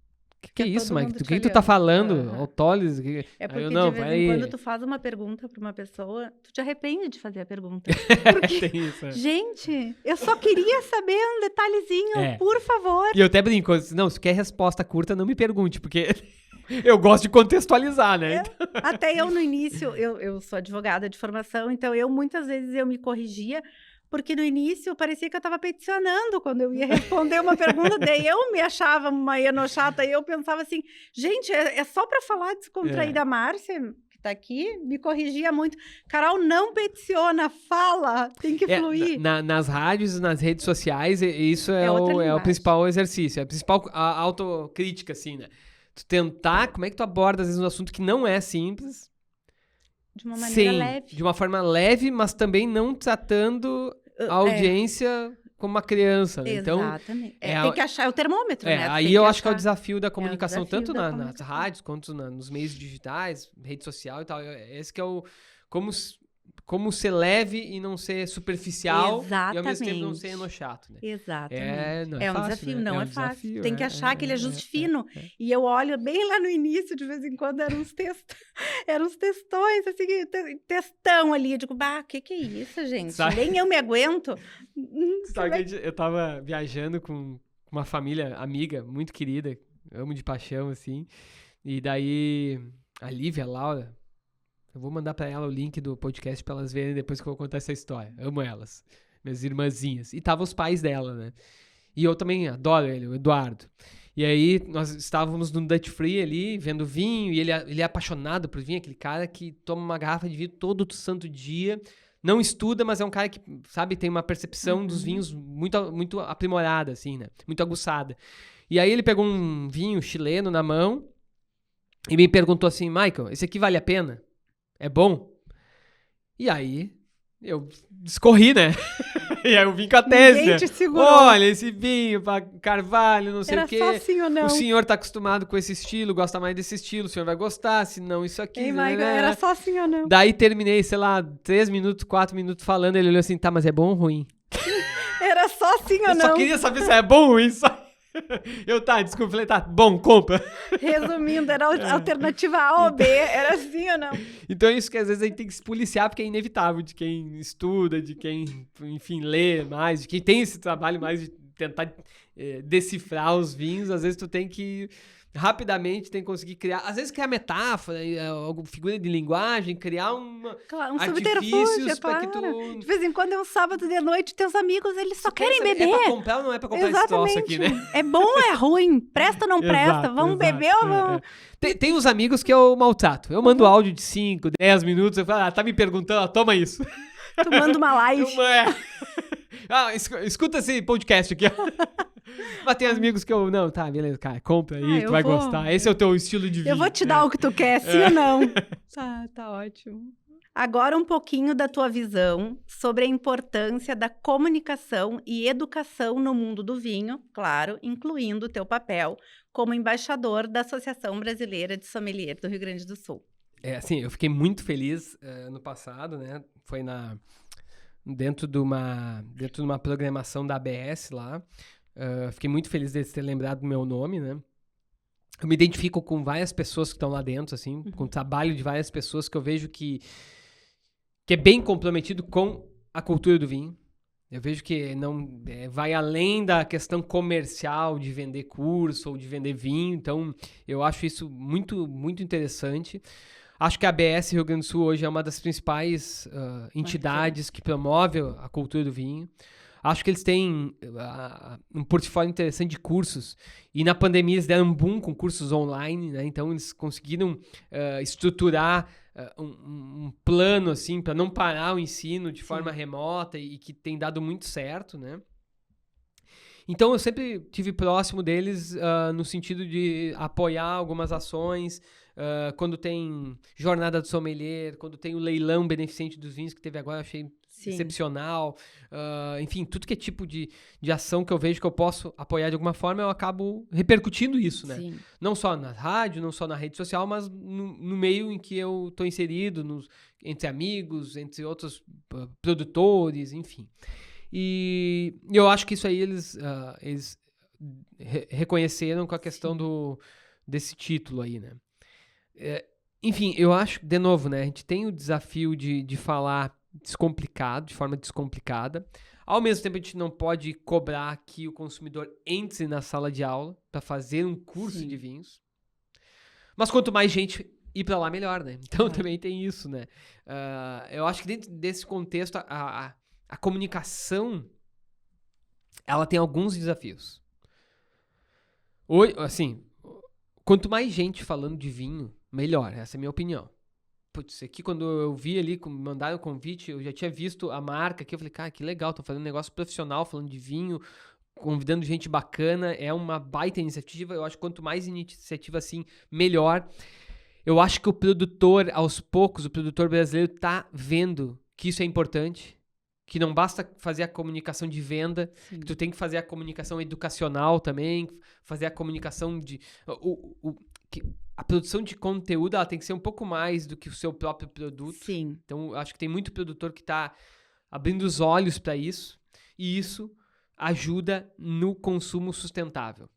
Que é isso, Mike? O que tu tá falando? Autólise? É porque de vez em quando tu faz uma pergunta pra uma pessoa, tu te arrepende de fazer a pergunta. Porque, tem isso, gente, eu só queria saber um detalhezinho, por favor. E eu até brinco, não, se quer resposta curta, não me pergunte, porque eu gosto de contextualizar, né? Até eu no início, eu sou advogada de formação, então muitas vezes eu me corrigia, porque no início parecia que eu estava peticionando quando eu ia responder uma pergunta, daí eu me achava uma enochata, e eu pensava assim, gente, é só para falar descontraída. A Márcia, que está aqui, me corrigia muito. Carol, não peticiona, fala, tem que fluir. Nas rádios, nas redes sociais, isso é o principal exercício, é a principal autocrítica, assim, né? Tu tentar, como é que tu aborda, às vezes, um assunto que não é simples. De uma maneira leve. De uma forma leve, mas também não tratando a audiência como uma criança, né? Exatamente. Então, tem que achar o termômetro, né? Aí eu acho que é o desafio da comunicação, tanto nas rádios quanto nos meios digitais, rede social e tal. Esse que é o... Como ser leve e não ser superficial. Exatamente. E ao mesmo tempo não ser enochato, né? Exatamente. Um fácil, desafio, né? Não é fácil. Tem que achar aquele ajuste fino. E eu olho bem lá no início, de vez em quando, eram uns textões, assim, textão ali. Eu digo, o que é isso, gente? Nem eu me aguento. Sabe que eu tava viajando com uma família amiga, muito querida, amo de paixão, assim. E daí, a Lívia, a Laura... Eu vou mandar pra ela o link do podcast pra elas verem depois que eu vou contar essa história. Amo elas, minhas irmãzinhas. E tava os pais dela, né? E eu também adoro ele, o Eduardo. E aí, nós estávamos no Dutch Free ali, vendo vinho, e ele é apaixonado por vinho, aquele cara que toma uma garrafa de vinho todo santo dia, não estuda, mas é um cara que, sabe, tem uma percepção dos vinhos muito, muito aprimorada, assim, né? Muito aguçada. E aí ele pegou um vinho chileno na mão e me perguntou assim, Michael, esse aqui vale a pena? É bom? E aí, eu discorri, né? E aí eu vim com a tese. Ninguém te segurou. Olha, esse vinho pra Carvalho, não sei o quê. Era só sim ou não. O senhor tá acostumado com esse estilo, gosta mais desse estilo, o senhor vai gostar, se não isso aqui. Ei, Michael, era só sim ou não. Daí terminei, sei lá, 3 minutos, 4 minutos falando, ele olhou assim, tá, mas é bom ou ruim? Era só sim ou não. Eu só queria saber se é bom ou ruim, só... desculpa, falei, tá, bom, compra. Resumindo, era a alternativa A ou B, era assim ou não? Então é isso que às vezes a gente tem que se policiar, porque é inevitável, de quem estuda, de quem, enfim, lê mais, de quem tem esse trabalho mais de tentar decifrar os vinhos, às vezes tu tem que rapidamente tem que conseguir criar, às vezes criar metáfora, alguma figura de linguagem, criar um subterfúgio, para que tu... De vez em quando é um sábado de noite, teus amigos, eles só querem beber. É pra comprar ou não é pra comprar esse troço aqui, né? É bom ou é ruim? Presta ou não presta? Vamos beber ou vamos... Tem uns amigos que eu maltrato. Eu mando áudio de 5, 10 minutos, eu falo, tá me perguntando, toma isso. Tu manda uma live. Escuta esse podcast aqui, ó. Mas tem amigos que não, tá, beleza, cara, compra aí, tu vai gostar. Esse é o teu estilo de vida. Eu vou te dar o que tu quer, sim ou não? Tá ótimo. Agora um pouquinho da tua visão sobre a importância da comunicação e educação no mundo do vinho, claro, incluindo o teu papel como embaixador da Associação Brasileira de Sommelier do Rio Grande do Sul. Assim, eu fiquei muito feliz no passado, né? Foi dentro de uma programação da ABS lá. Fiquei muito feliz de ter lembrado do meu nome, né? Eu me identifico com várias pessoas que estão lá dentro, assim, com o trabalho de várias pessoas que eu vejo que é bem comprometido com a cultura do vinho, Eu vejo que não vai além da questão comercial de vender curso ou de vender vinho. Então, eu acho isso muito, muito interessante. Acho que a ABS Rio Grande do Sul hoje é uma das principais entidades que promove a cultura do vinho. Acho que eles têm um portfólio interessante de cursos. E na pandemia eles deram um boom com cursos online, né? Então eles conseguiram estruturar um plano assim para não parar o ensino de forma remota e que tem dado muito certo, né? Então eu sempre tive próximo deles no sentido de apoiar algumas ações. Quando tem jornada do sommelier, quando tem o leilão beneficente dos vinhos que teve agora, eu achei excepcional. Enfim, tudo que é tipo de ação que eu vejo que eu posso apoiar de alguma forma, eu acabo repercutindo isso, né? Sim. Não só na rádio, não só na rede social, mas no meio em que eu estou inserido, entre amigos, entre outros produtores, enfim. E eu acho que isso aí eles reconheceram com a questão desse título aí, né? Enfim, eu acho, de novo, né? A gente tem o desafio de falar descomplicado, de forma descomplicada. Ao mesmo tempo, a gente não pode cobrar que o consumidor entre na sala de aula para fazer um curso de vinhos. Mas quanto mais gente ir para lá, melhor, né? Então também tem isso, né? Eu acho que dentro desse contexto, a comunicação, ela tem alguns desafios. Assim, quanto mais gente falando de vinho, melhor. Essa é a minha opinião. Putz, aqui quando eu vi ali, me mandaram o convite, eu já tinha visto a marca aqui, eu falei, cara, que legal, tô fazendo um negócio profissional, falando de vinho, convidando gente bacana, é uma baita iniciativa. Eu acho que quanto mais iniciativa assim, melhor. Eu acho que o produtor, aos poucos, o produtor brasileiro tá vendo que isso é importante, que não basta fazer a comunicação de venda, que tu tem que fazer a comunicação educacional também, fazer a comunicação de... A produção de conteúdo, ela tem que ser um pouco mais do que o seu próprio produto. Sim. Então, acho que tem muito produtor que está abrindo os olhos para isso, e isso ajuda no consumo sustentável.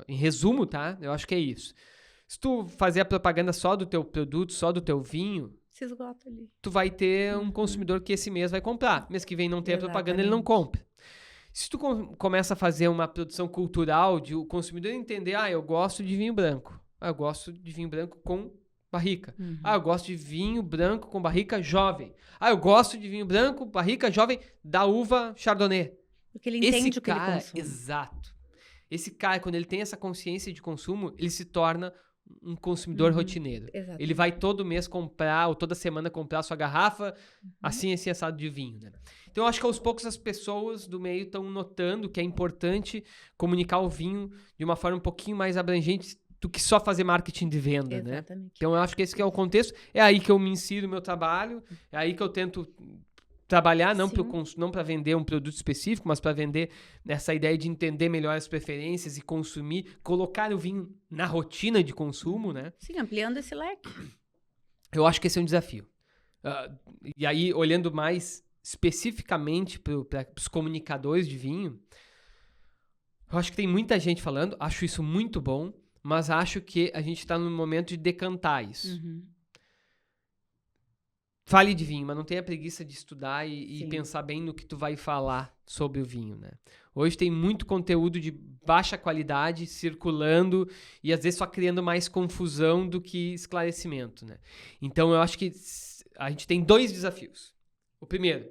Em resumo, tá? Eu acho que é isso. Se tu fazer a propaganda só do teu produto, só do teu vinho, se esgota ali. Tu vai ter um consumidor que esse mês vai comprar. Mês que vem não tem a propaganda, ele não compra. Se tu começa a fazer uma produção cultural de o consumidor entender, eu gosto de vinho branco. Eu gosto de vinho branco com barrica. Eu gosto de vinho branco com barrica jovem. Eu gosto de vinho branco, barrica jovem da uva Chardonnay. Porque ele entende o que ele consome. Exato. Esse cara, quando ele tem essa consciência de consumo, ele se torna um consumidor rotineiro. Exatamente. Ele vai todo mês comprar, ou toda semana comprar a sua garrafa, assim assado de vinho, né? Então, eu acho que aos poucos as pessoas do meio estão notando que é importante comunicar o vinho de uma forma um pouquinho mais abrangente do que só fazer marketing de venda, né? Então, eu acho que esse que é o contexto. É aí que eu me insiro no meu trabalho, é aí que eu tento trabalhar, não para vender um produto específico, mas para vender essa ideia de entender melhor as preferências e consumir, colocar o vinho na rotina de consumo, né? Sim, ampliando esse leque. Eu acho que esse é um desafio. E aí, olhando mais especificamente para os comunicadores de vinho, eu acho que tem muita gente falando, acho isso muito bom, mas acho que a gente está no momento de decantar isso. Fale de vinho, mas não tenha preguiça de estudar e pensar bem no que tu vai falar sobre o vinho, né? Hoje tem muito conteúdo de baixa qualidade circulando e às vezes só criando mais confusão do que esclarecimento, né? Então eu acho que a gente tem 2 desafios. O primeiro,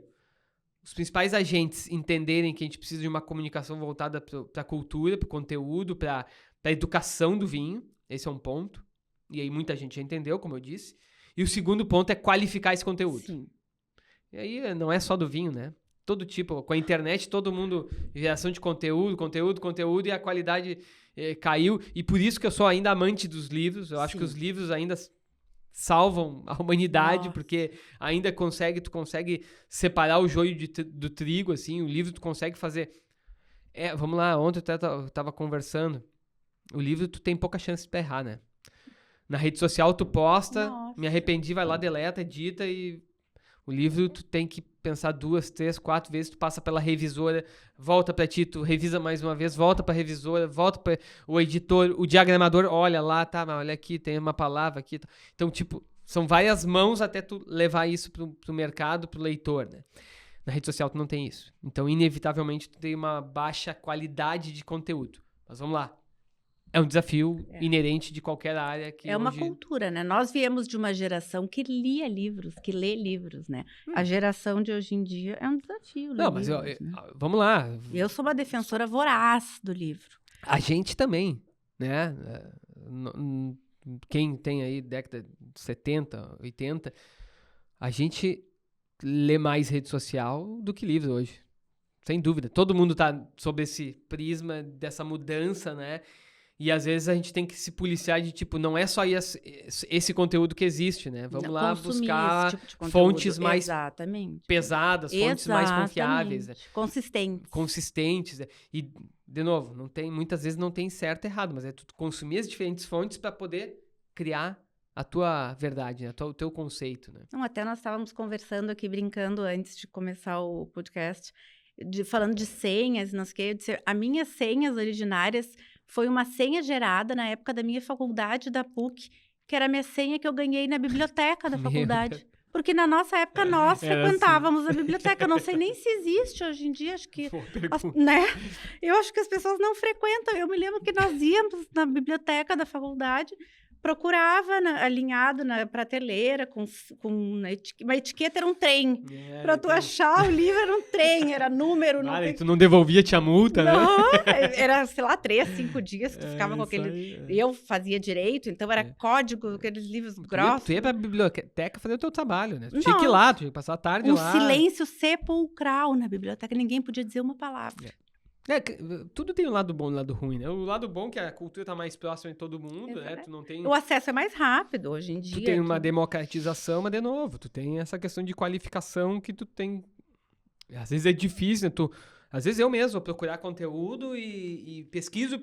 os principais agentes entenderem que a gente precisa de uma comunicação voltada para a cultura, para o conteúdo, para a educação do vinho. Esse é um ponto. E aí muita gente já entendeu, como eu disse. E o segundo ponto é qualificar esse conteúdo. Sim. E aí não é só do vinho, né? Todo tipo, com a internet, todo mundo, geração de conteúdo, e a qualidade caiu. E por isso que eu sou ainda amante dos livros. Eu acho que os livros ainda salvam a humanidade, porque ainda tu consegue separar o joio do trigo, assim. O livro tu consegue fazer... vamos lá, ontem eu tava conversando. O livro tu tem pouca chance de errar, né? Na rede social tu posta, me arrependi, vai lá, deleta, edita e o livro tu tem que pensar 2, 3, 4 vezes, tu passa pela revisora, volta pra ti, tu revisa mais uma vez, volta pra revisora, volta pra o editor, o diagramador, olha lá, tá, mas olha aqui, tem uma palavra aqui. Então, tipo, são várias mãos até tu levar isso pro mercado, pro leitor, né? Na rede social tu não tem isso. Então, inevitavelmente, tu tem uma baixa qualidade de conteúdo. Mas vamos lá. É um desafio inerente de qualquer área que É hoje... uma cultura, né? Nós viemos de uma geração que lia livros, que lê livros, né? A geração de hoje em dia é um desafio. Não, mas livros, né? vamos lá. Eu sou uma defensora voraz do livro. A gente também, né? Quem tem aí década de 70, 80, a gente lê mais rede social do que livro hoje. Sem dúvida. Todo mundo tá sob esse prisma dessa mudança, né? E às vezes a gente tem que se policiar de tipo, não é só esse conteúdo que existe, né? Vamos lá buscar esse tipo de fontes mais Exatamente. pesadas, fontes mais confiáveis, né? Consistentes. Né? E, de novo, muitas vezes não tem certo e errado, mas é tu consumir as diferentes fontes para poder criar a tua verdade, né? O teu conceito, né? Não, até nós estávamos conversando aqui, brincando antes de começar o podcast, falando de senhas, não sei o quê. Eu disse, as minhas senhas originárias foi uma senha gerada na época da minha faculdade da PUC, que era a minha senha que eu ganhei na biblioteca da faculdade. Porque na nossa época nós frequentávamos a biblioteca. Eu não sei nem se existe hoje em dia, acho que... né? Eu acho que as pessoas não frequentam. Eu me lembro que nós íamos na biblioteca da faculdade, procurava alinhado na prateleira, com uma etiqueta, era um trem. Pra tu achar o livro, era um trem, era número. E tu não devolvia, tinha multa, não, né? Era, sei lá, 3, 5 dias que tu ficava com aquele... Eu fazia direito, então era código, aqueles livros grossos. Tu ia pra biblioteca fazer o teu trabalho, né? Tu tinha que ir lá, tu tinha que passar a tarde lá. Um silêncio sepulcral na biblioteca, ninguém podia dizer uma palavra. Tudo tem um lado bom e um lado ruim, né? O lado bom é que a cultura tá mais próxima de todo mundo, né? Tu não tem... O acesso é mais rápido hoje em dia. Tu tem uma democratização, mas de novo, tu tem essa questão de qualificação que tu tem... Às vezes é difícil, né? Às vezes eu mesmo vou procurar conteúdo e pesquiso.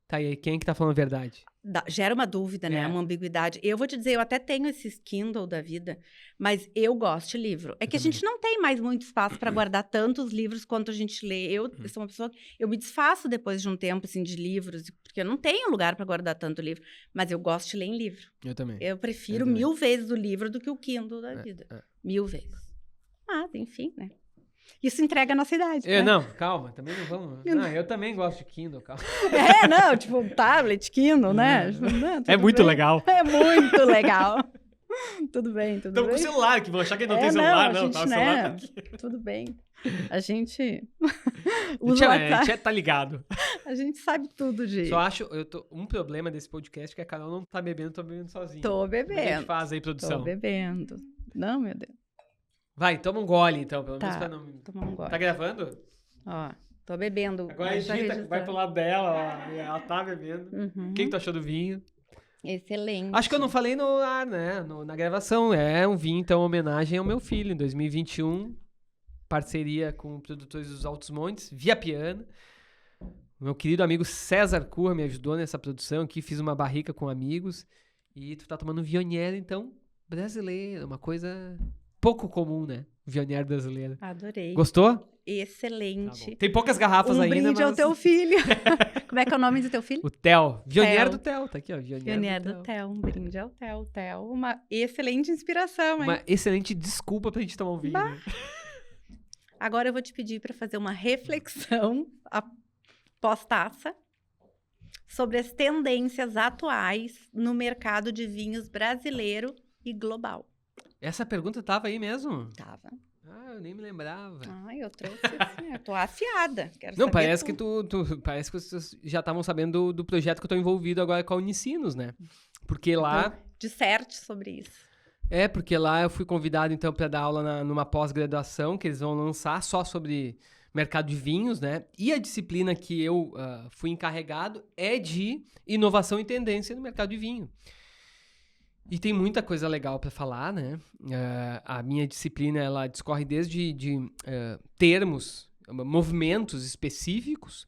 Tá, e aí quem é que tá falando a verdade? Gera uma dúvida, né? Uma ambiguidade. Eu vou te dizer, eu até tenho esse Kindle da vida, mas eu gosto de livro. É que a gente não tem mais muito espaço para guardar tantos livros quanto a gente lê. Eu sou uma pessoa... Eu me desfaço depois de um tempo, assim, de livros, porque eu não tenho lugar para guardar tanto livro. Mas eu gosto de ler em livro. Eu também. Eu prefiro 1000 vezes o livro do que o Kindle da vida. 1000 vezes. Mas, enfim, né? Isso entrega a nossa idade. Né? Não, calma, também não vamos. Não, eu também gosto de Kindle, calma. Não, tipo, tablet, Kindle, né? Não, é muito legal. É muito legal. Tudo bem. Estamos com o celular, que vão achar que não tem celular, não. Gente, tá, o celular tá aqui. Tudo bem. A gente usa a gente tá ligado. A gente sabe tudo, gente. Só acho, um problema desse podcast é que a Carol não tá bebendo, tô bebendo sozinha. Tô bebendo. Como é que a gente faz aí, produção? Tô bebendo. Não, meu Deus. Vai, toma um gole, então, pelo menos pra não... Toma um gole. Tá gravando? Ó, tô bebendo. Agora a gente vai pro lado dela, ó. Ela tá bebendo. O que tu achou do vinho? Excelente. Acho que eu não falei no ar, né? Na gravação. É um vinho, então, homenagem ao meu filho. Em 2021, parceria com produtores dos Altos Montes, Via Piana. Meu querido amigo César Curra me ajudou nessa produção aqui. Fiz uma barrica com amigos. E tu tá tomando Viognier, então, brasileiro. Uma coisa... pouco comum, né? Viognier brasileiro. Adorei. Gostou? Excelente. Tá, tem poucas garrafas ainda, brinde mas... ao teu filho. Como é que é o nome do teu filho? O Theo. Viognier do Theo. Tá aqui, ó. Viognier do Theo. Um brinde ao Theo. Theo, uma excelente inspiração, hein? Uma excelente desculpa pra gente tomar um vinho. Né? Agora eu vou te pedir para fazer uma reflexão pós-taça sobre as tendências atuais no mercado de vinhos brasileiro e global. Essa pergunta tava aí mesmo? Tava. Ah, eu nem me lembrava. Eu trouxe assim, eu tô afiada. Não, parece que parece que vocês já estavam sabendo do projeto que eu tô envolvido agora com a Unicinos, né? Porque lá... Então, disserte sobre isso. Porque lá eu fui convidado, então, para dar aula numa pós-graduação que eles vão lançar só sobre mercado de vinhos, né? E a disciplina que eu fui encarregado é de inovação e tendência no mercado de vinho. E tem muita coisa legal para falar, né? A minha disciplina, ela discorre desde termos, movimentos específicos,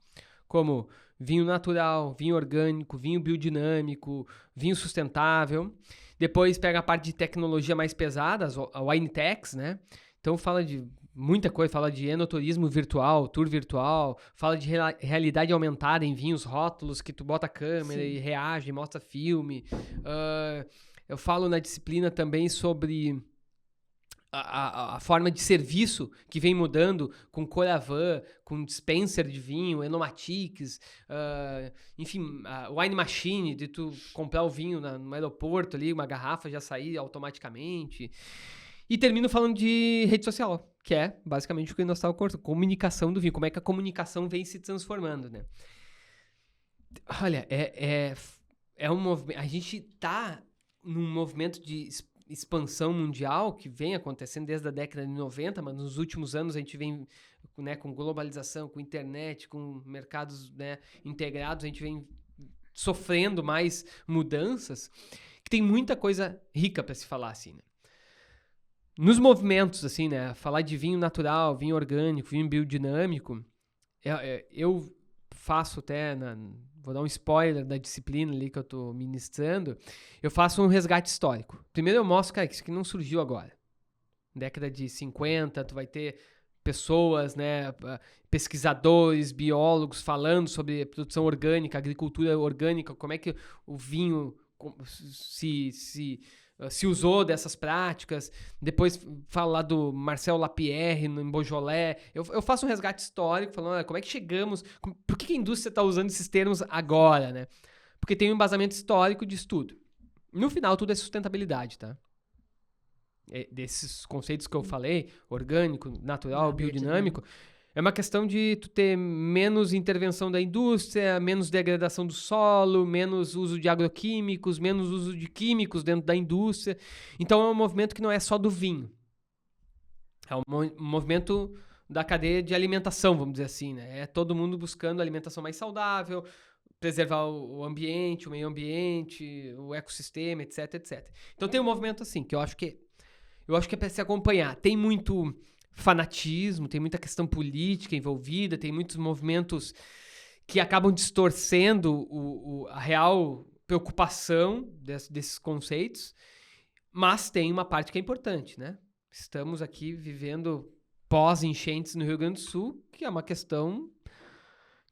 como vinho natural, vinho orgânico, vinho biodinâmico, vinho sustentável. Depois pega a parte de tecnologia mais pesada, a wine techs, né? Então fala de muita coisa, fala de enoturismo virtual, tour virtual, fala de realidade aumentada em vinhos, rótulos que tu bota a câmera e reage, mostra filme. Eu falo na disciplina também sobre a forma de serviço que vem mudando com Coravan, com dispenser de vinho, Enomatiques, enfim, a Wine Machine, de tu comprar o vinho no aeroporto ali, uma garrafa já sair automaticamente. E termino falando de rede social, que é basicamente o que nós estávamos conversando, comunicação do vinho, como é que a comunicação vem se transformando, né? Olha, é um movimento, a gente tá num movimento de expansão mundial que vem acontecendo desde a década de 90, mas nos últimos anos a gente vem, né, com globalização, com internet, com mercados, né, integrados, a gente vem sofrendo mais mudanças, que tem muita coisa rica para se falar, assim, né? Nos movimentos, assim, né, falar de vinho natural, vinho orgânico, vinho biodinâmico, eu faço até, vou dar um spoiler da disciplina ali que eu tô ministrando, eu faço um resgate histórico. Primeiro eu mostro, cara, que isso aqui não surgiu agora. Década de 50, tu vai ter pessoas, né, pesquisadores, biólogos falando sobre produção orgânica, agricultura orgânica, como é que o vinho se usou dessas práticas. Depois falo lá do Marcel Lapierre em Beaujolais. Eu faço um resgate histórico falando, como é que chegamos, por que a indústria está usando esses termos agora, né? Porque tem um embasamento histórico de estudo. No final, tudo é sustentabilidade, tá? Desses conceitos que eu falei, orgânico, natural, biodinâmico, é uma questão de tu ter menos intervenção da indústria, menos degradação do solo, menos uso de agroquímicos, menos uso de químicos dentro da indústria. Então é um movimento que não é só do vinho. É um movimento da cadeia de alimentação, vamos dizer assim, né? É todo mundo buscando alimentação mais saudável, preservar o ambiente, o meio ambiente, o ecossistema, etc, etc. Então tem um movimento assim, que eu acho que é para se acompanhar. Tem muito fanatismo, tem muita questão política envolvida, tem muitos movimentos que acabam distorcendo a real preocupação desses conceitos, mas tem uma parte que é importante, né? Estamos aqui vivendo pós-enchentes no Rio Grande do Sul, que é uma questão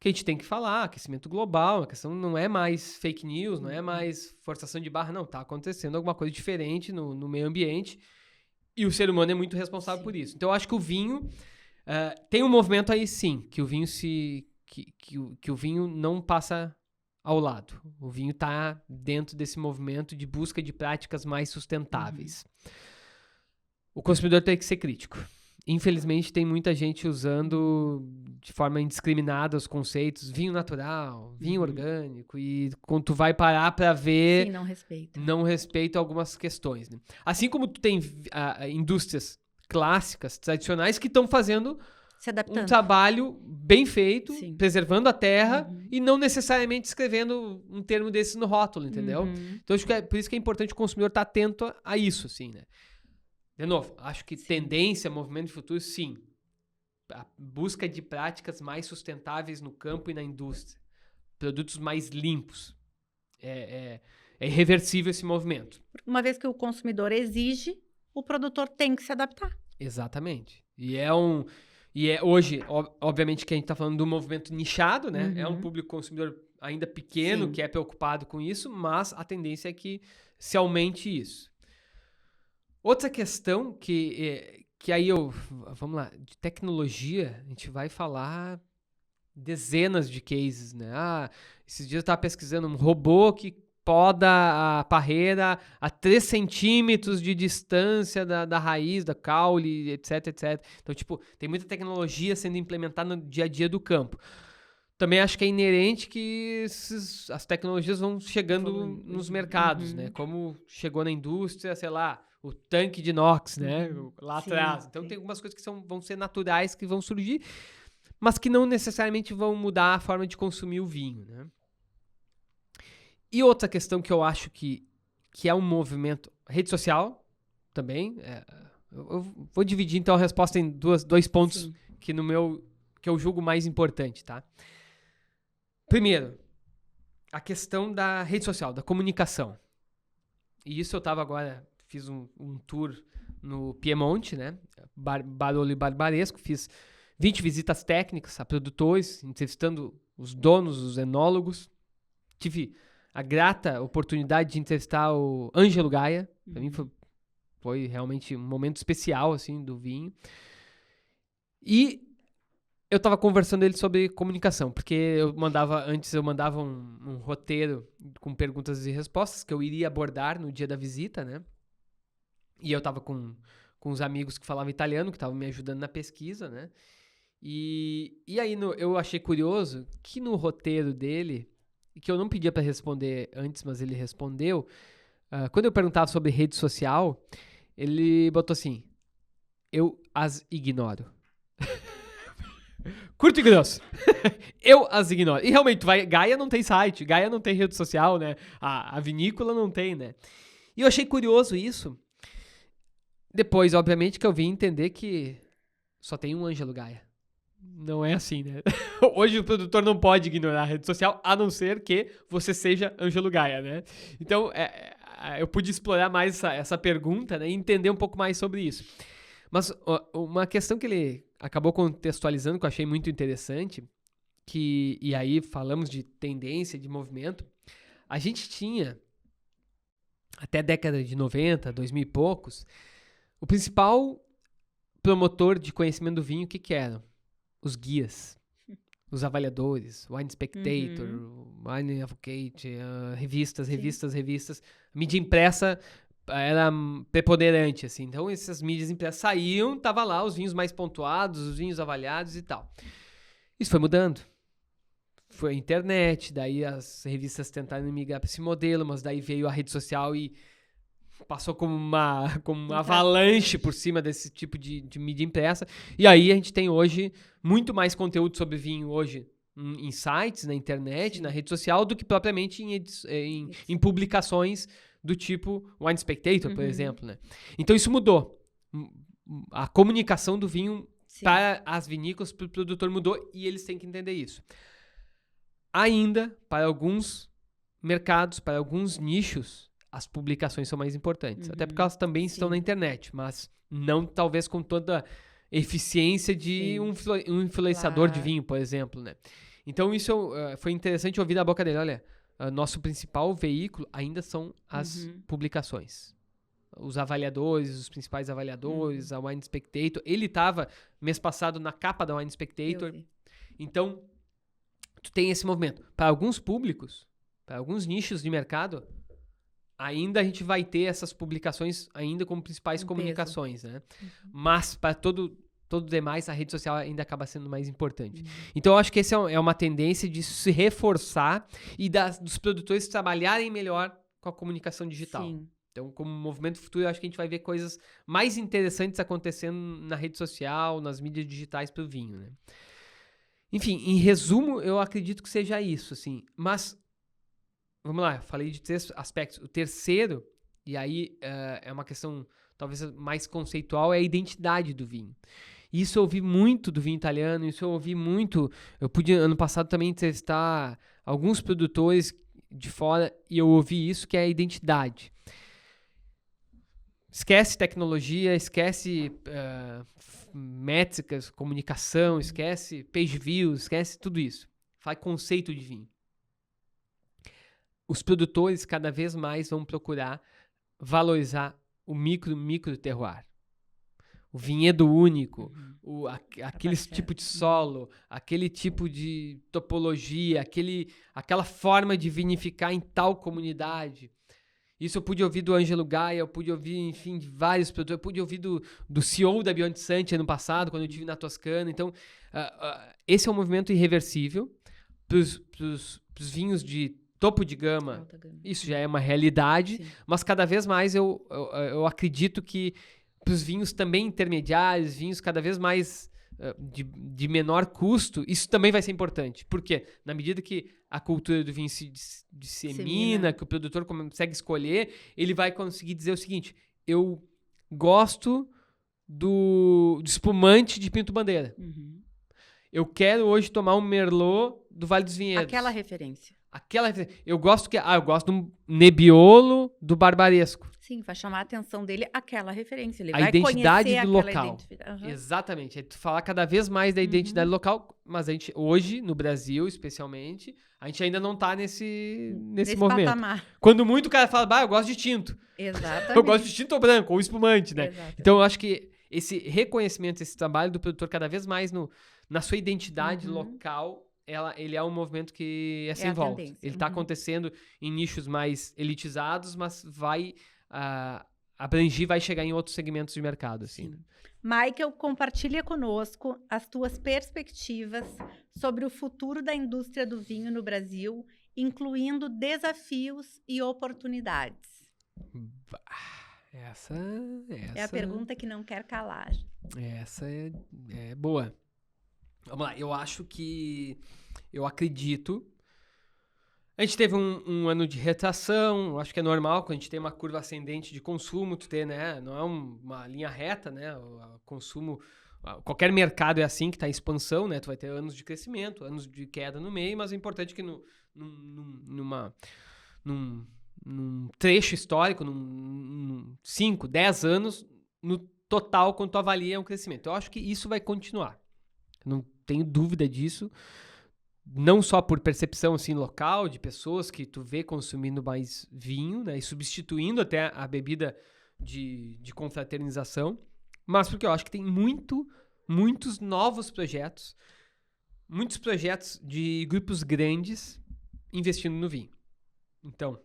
que a gente tem que falar, aquecimento global, a questão não é mais fake news, não é mais forçação de barra, não, tá acontecendo alguma coisa diferente no meio ambiente. E o ser humano é muito responsável por isso. Então, eu acho que o vinho tem um movimento aí, sim, que o vinho que o vinho não passa ao lado. O vinho está dentro desse movimento de busca de práticas mais sustentáveis. O consumidor tem que ser crítico. Infelizmente, tem muita gente usando de forma indiscriminada os conceitos vinho natural, vinho orgânico, e quando tu vai parar para ver, sim, não respeita algumas questões, né? Assim como tu tem indústrias clássicas, tradicionais, que estão fazendo um trabalho bem feito, sim, preservando a terra e não necessariamente escrevendo um termo desse no rótulo, entendeu? Então, acho que por isso que é importante o consumidor estar atento a isso, assim, né? De novo, acho que tendência, movimento de futuro, sim. A busca de práticas mais sustentáveis no campo e na indústria. Produtos mais limpos. É irreversível esse movimento. Uma vez que o consumidor exige, o produtor tem que se adaptar. Exatamente. E hoje, obviamente, que a gente está falando de um movimento nichado, né? É um público consumidor ainda pequeno, sim, que é preocupado com isso, mas a tendência é que se aumente isso. Outra questão que aí vamos lá, de tecnologia, a gente vai falar dezenas de cases, né? Esses dias eu estava pesquisando um robô que poda a parreira a 3 centímetros de distância da raiz, da caule, etc, etc. Então, tem muita tecnologia sendo implementada no dia a dia do campo. Também acho que é inerente que as tecnologias vão chegando nos mercados, né? Como chegou na indústria, sei lá, o tanque de inox, né? Lá atrás. Então, tem algumas coisas que vão ser naturais, que vão surgir, mas que não necessariamente vão mudar a forma de consumir o vinho, né? E outra questão que eu acho que é um movimento... Rede social, também. Eu vou dividir, então, a resposta em dois pontos que eu julgo mais importante, tá? Primeiro, a questão da rede social, da comunicação. E isso eu estava agora... Fiz um tour no Piemonte, né? Barolo e Barbaresco. Fiz 20 visitas técnicas a produtores, entrevistando os donos, os enólogos. Tive a grata oportunidade de entrevistar o Ângelo Gaia. Para mim foi Foi realmente um momento especial, assim, do vinho. E eu tava conversando ele sobre comunicação, porque antes eu mandava um roteiro com perguntas e respostas que eu iria abordar no dia da visita, né? E eu tava com uns amigos que falavam italiano, que estavam me ajudando na pesquisa, né? E aí eu achei curioso que no roteiro dele, que eu não pedia para responder antes, mas ele respondeu, quando eu perguntava sobre rede social, ele botou assim, eu as ignoro. Curto e grosso. Eu as ignoro. E realmente, Gaia não tem site, Gaia não tem rede social, né? A vinícola não tem, né? E eu achei curioso isso. Depois, obviamente, que eu vim entender que só tem um Ângelo Gaia. Não é assim, né? Hoje o produtor não pode ignorar a rede social, a não ser que você seja Ângelo Gaia, né? Então, eu pude explorar mais essa pergunta, né? E entender um pouco mais sobre isso. Mas uma questão que ele acabou contextualizando, que eu achei muito interessante, e aí falamos de tendência, de movimento, a gente tinha, até a década de 90, 2000 e poucos, o principal promotor de conhecimento do vinho, o que eram? Os guias, os avaliadores, Wine Spectator, Wine Advocate, revistas. Mídia impressa era preponderante, assim. Então, essas mídias impressas saíam, tava lá os vinhos mais pontuados, os vinhos avaliados e tal. Isso foi mudando. Foi a internet, daí as revistas tentaram migrar para esse modelo, mas daí veio a rede social e passou como uma avalanche por cima desse tipo de mídia impressa. E aí a gente tem hoje muito mais conteúdo sobre vinho hoje em sites, na internet, na rede social, do que propriamente em publicações do tipo Wine Spectator, por exemplo, né? Então isso mudou. A comunicação do vinho para as vinícolas, para o produtor mudou e eles têm que entender isso. Ainda, para alguns mercados, para alguns nichos, as publicações são mais importantes. Até porque elas também estão na internet, mas não talvez com toda a eficiência de um influenciador de vinho, por exemplo, né? Então isso foi interessante ouvir da boca dele. Olha, nosso principal veículo ainda são as publicações. Os avaliadores, os principais avaliadores, a Wine Spectator. Ele estava, mês passado, na capa da Wine Spectator. Então, tu tem esse movimento. Para alguns públicos, para alguns nichos de mercado, ainda a gente vai ter essas publicações ainda como principais comunicações, né? Mas para todo demais, a rede social ainda acaba sendo mais importante. Então, eu acho que essa é uma tendência de se reforçar e dos produtores trabalharem melhor com a comunicação digital. Sim. Então, como movimento futuro, eu acho que a gente vai ver coisas mais interessantes acontecendo na rede social, nas mídias digitais para o vinho, né? Enfim, em resumo, eu acredito que seja isso, assim. Mas, vamos lá, falei de 3 aspectos. O terceiro, e aí é uma questão talvez mais conceitual, é a identidade do vinho. Isso eu ouvi muito do vinho italiano, isso eu ouvi muito... Eu pude, ano passado, também entrevistar alguns produtores de fora e eu ouvi isso, que é a identidade. Esquece tecnologia, esquece métricas, comunicação, esquece page views, esquece tudo isso. Fala conceito de vinho. Os produtores cada vez mais vão procurar valorizar o micro terroir. O vinhedo único, aquele tipo de solo, aquele tipo de topologia, aquela forma de vinificar em tal comunidade. Isso eu pude ouvir do Ângelo Gaia, eu pude ouvir, enfim, de vários produtores. Eu pude ouvir do CEO da Beyond Santi ano passado, quando eu estive na Toscana. Então, esse é um movimento irreversível para os vinhos de topo de gama. Isso já é uma realidade, sim. Mas cada vez mais eu acredito que para os vinhos também intermediários, vinhos cada vez mais de menor custo, isso também vai ser importante. Por quê? Na medida que a cultura do vinho se dissemina, que o produtor consegue escolher, ele vai conseguir dizer o seguinte: eu gosto do espumante de Pinto Bandeira. Eu quero hoje tomar um Merlot do Vale dos Vinhedos. Aquela referência. Eu gosto do Nebbiolo do Barbaresco. Sim, vai chamar a atenção dele aquela referência. Ele A vai identidade conhecer do aquela local. identidade. Aham. Exatamente. É tu falar cada vez mais da identidade local, mas a gente, hoje, no Brasil, especialmente, a gente ainda não tá nesse movimento. Patamar. Quando muito o cara fala, bah, eu gosto de tinto. Exatamente. Eu gosto de tinto ou branco, ou espumante, né? Exatamente. Então, eu acho que esse reconhecimento, esse trabalho do produtor cada vez mais na sua identidade local, ele é um movimento que é sem a volta. tendência. Ele está acontecendo em nichos mais elitizados, mas vai abranger, vai chegar em outros segmentos de mercado, assim. Sim. Michael, compartilha conosco as tuas perspectivas sobre o futuro da indústria do vinho no Brasil, incluindo desafios e oportunidades. Essa é a pergunta que não quer calar. Essa é boa. Vamos lá, eu acredito. A gente teve um ano de retração, acho que é normal, quando a gente tem uma curva ascendente de consumo, tu ter, né, não é uma linha reta, né, o consumo, qualquer mercado é assim, que está em expansão, né, tu vai ter anos de crescimento, anos de queda no meio, mas é importante que num trecho histórico, num 5, 10 anos, no total, quando tu avalia, é um crescimento. Eu acho que isso vai continuar. Não tenho dúvida disso. Não só por percepção assim, local, de pessoas que tu vê consumindo mais vinho, né, e substituindo até a bebida de confraternização, mas porque eu acho que tem muitos novos projetos, muitos projetos de grupos grandes investindo no vinho. Então,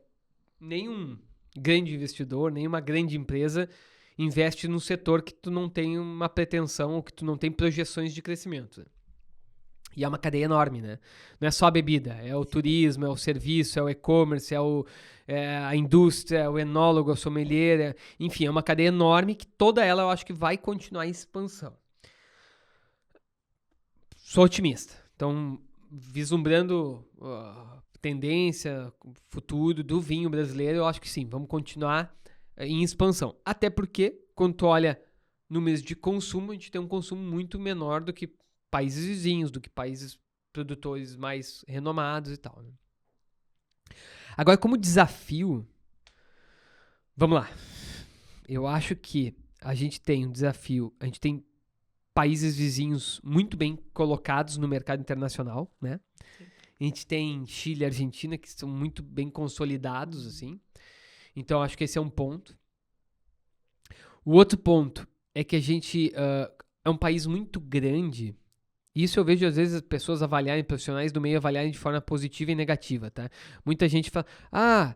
nenhum grande investidor, nenhuma grande empresa investe num setor que tu não tem uma pretensão ou que tu não tem projeções de crescimento. E é uma cadeia enorme, né? Não é só a bebida, é o turismo, é o serviço, é o e-commerce, é a indústria, é o enólogo, a sommelier, enfim, é uma cadeia enorme que toda ela eu acho que vai continuar em expansão. Sou otimista. Então, vislumbrando tendência, futuro do vinho brasileiro, eu acho que sim, vamos continuar em expansão. Até porque, quando tu olha números de consumo, a gente tem um consumo muito menor do que países vizinhos, do que países produtores mais renomados e tal, né? Agora, como desafio, vamos lá. Eu acho que a gente tem um desafio, a gente tem países vizinhos muito bem colocados no mercado internacional, né? A gente tem Chile e Argentina que são muito bem consolidados, assim. Então, acho que esse é um ponto. O outro ponto é que a gente é um país muito grande. Isso eu vejo, às vezes, as pessoas avaliarem, profissionais do meio avaliarem de forma positiva e negativa, tá? Muita gente fala, a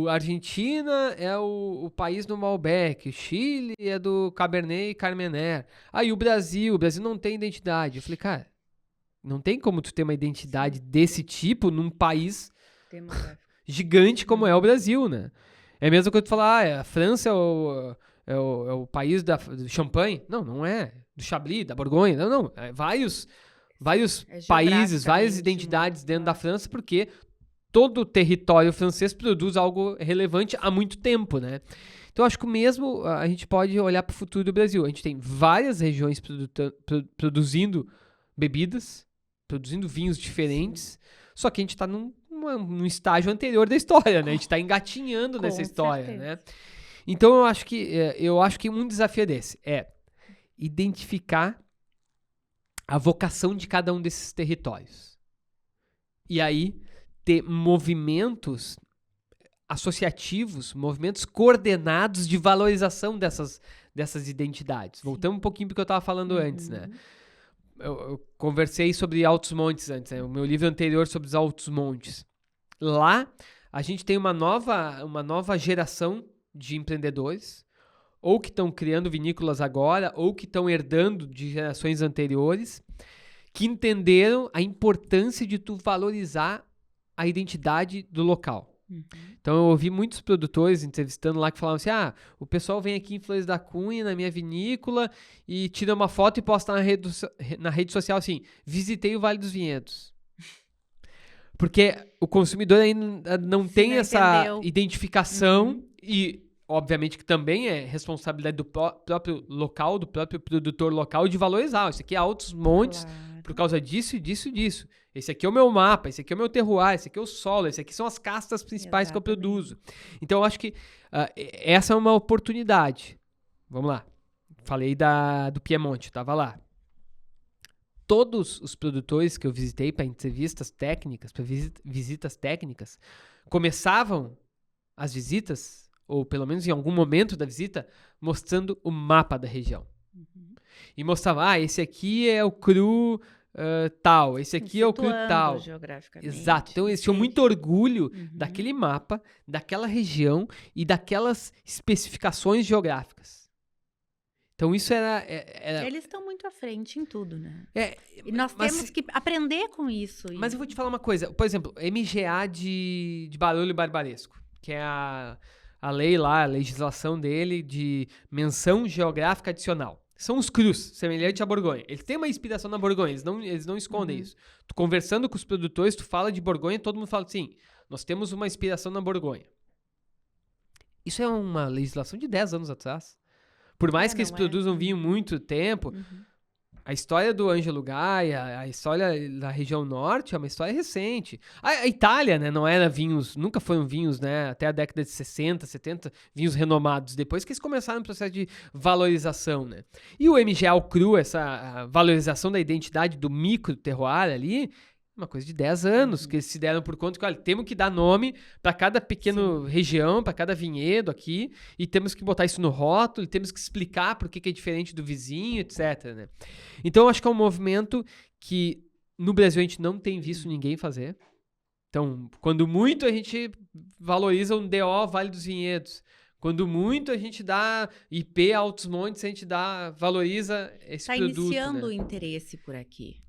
Argentina é o país do Malbec, o Chile é do Cabernet e Carmener. E o Brasil não tem identidade. Eu falei, cara, não tem como tu ter uma identidade desse tipo num país gigante como é o Brasil, né? É a mesma coisa que tu falar, a França é o país do champanhe. Não é. Do Chablis, da Borgonha. Não. É vários países, várias identidades dentro da França, porque todo o território francês produz algo relevante há muito tempo, né? Então, acho que o mesmo a gente pode olhar para o futuro do Brasil. A gente tem várias regiões produzindo bebidas, produzindo vinhos diferentes, só que a gente está num estágio anterior da história, né? A gente está engatinhando nessa história, né? Então, eu acho que um desafio desse é identificar a vocação de cada um desses territórios. E aí, ter movimentos associativos, movimentos coordenados de valorização dessas identidades. Voltamos um pouquinho para o que eu estava falando antes, né? Eu conversei sobre Altos Montes antes, né? O meu livro anterior sobre os Altos Montes. Lá, a gente tem uma nova geração de empreendedores, ou que estão criando vinícolas agora, ou que estão herdando de gerações anteriores, que entenderam a importância de tu valorizar a identidade do local. Então, eu ouvi muitos produtores entrevistando lá que falavam assim, o pessoal vem aqui em Flores da Cunha, na minha vinícola, e tira uma foto e posta na rede social assim, visitei o Vale dos Vinhedos. Porque o consumidor ainda não tem essa identificação e, obviamente, que também é responsabilidade do próprio local, do próprio produtor local de valorizar. Isso aqui é Altos Montes, por causa disso, disso e disso. Esse aqui é o meu mapa, esse aqui é o meu terroir, esse aqui é o solo, esse aqui são as castas principais que eu produzo. Então, eu acho que essa é uma oportunidade. Vamos lá. Falei do Piemonte, estava lá. Todos os produtores que eu visitei para entrevistas técnicas, para visitas técnicas, começavam as visitas, ou pelo menos em algum momento da visita, mostrando o mapa da região. E mostrava, esse aqui é o cru tal, esse aqui é o cru tal. Exato. Então eles tinham muito orgulho daquele mapa, daquela região e daquelas especificações geográficas. Então isso era... Eles estão muito à frente em tudo, né? E mas nós temos que aprender com isso. Mas eu vou te falar uma coisa. Por exemplo, MGA de Barulho Barbaresco, que é a lei lá, a legislação dele de menção geográfica adicional. São os crus, semelhante à Borgonha. Eles têm uma inspiração na Borgonha, eles não escondem isso. Tu conversando com os produtores, tu fala de Borgonha, todo mundo fala assim, nós temos uma inspiração na Borgonha. Isso é uma legislação de 10 anos atrás. Por mais que eles produzam vinho muito tempo, a história do Ângelo Gaia, a história da região norte é uma história recente. A Itália, né, não era vinhos, nunca foram vinhos, né, até a década de 60, 70, vinhos renomados, depois que eles começaram o processo de valorização, né. E o MGA Cru, essa valorização da identidade do micro terroir ali, uma coisa de 10 anos, que eles se deram por conta que, olha, temos que dar nome para cada pequena região, para cada vinhedo aqui, e temos que botar isso no rótulo, e temos que explicar por que é diferente do vizinho, etc, né? Então, eu acho que é um movimento que no Brasil a gente não tem visto ninguém fazer. Então, quando muito a gente valoriza um DO Vale dos Vinhedos, quando muito a gente dá IP Altos Montes, a gente valoriza esse produto. Está iniciando o interesse por aqui.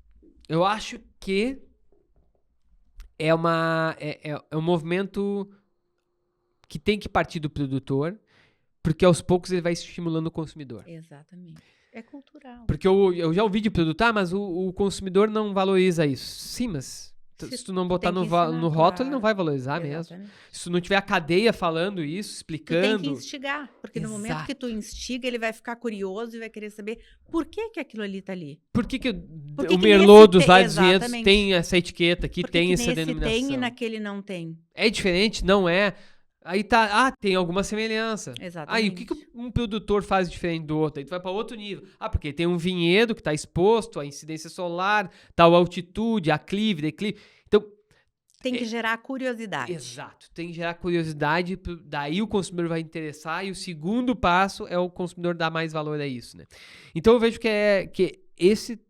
Eu acho que é um movimento que tem que partir do produtor, porque aos poucos ele vai estimulando o consumidor. Exatamente. É cultural. Porque eu já ouvi de produtor, mas o consumidor não valoriza isso. Sim, mas se tu não botar no rótulo, ele não vai valorizar mesmo. Se tu não tiver a cadeia falando isso, explicando... Tu tem que instigar, porque no momento que tu instiga, ele vai ficar curioso e vai querer saber por que aquilo ali tá ali. Por que o Merlot dos Vales dos Vinhedos tem essa etiqueta aqui, tem essa denominação? Tem e naquele não tem. É diferente? Não é. Aí tá, tem alguma semelhança. Exatamente. Aí o que um produtor faz diferente do outro? Aí tu vai para outro nível. Porque tem um vinhedo que tá exposto à incidência solar, tal altitude, aclive, declive. Então... Tem que gerar curiosidade. Exato. Tem que gerar curiosidade, daí o consumidor vai interessar, e o segundo passo é o consumidor dar mais valor a isso, né? Então eu vejo que esse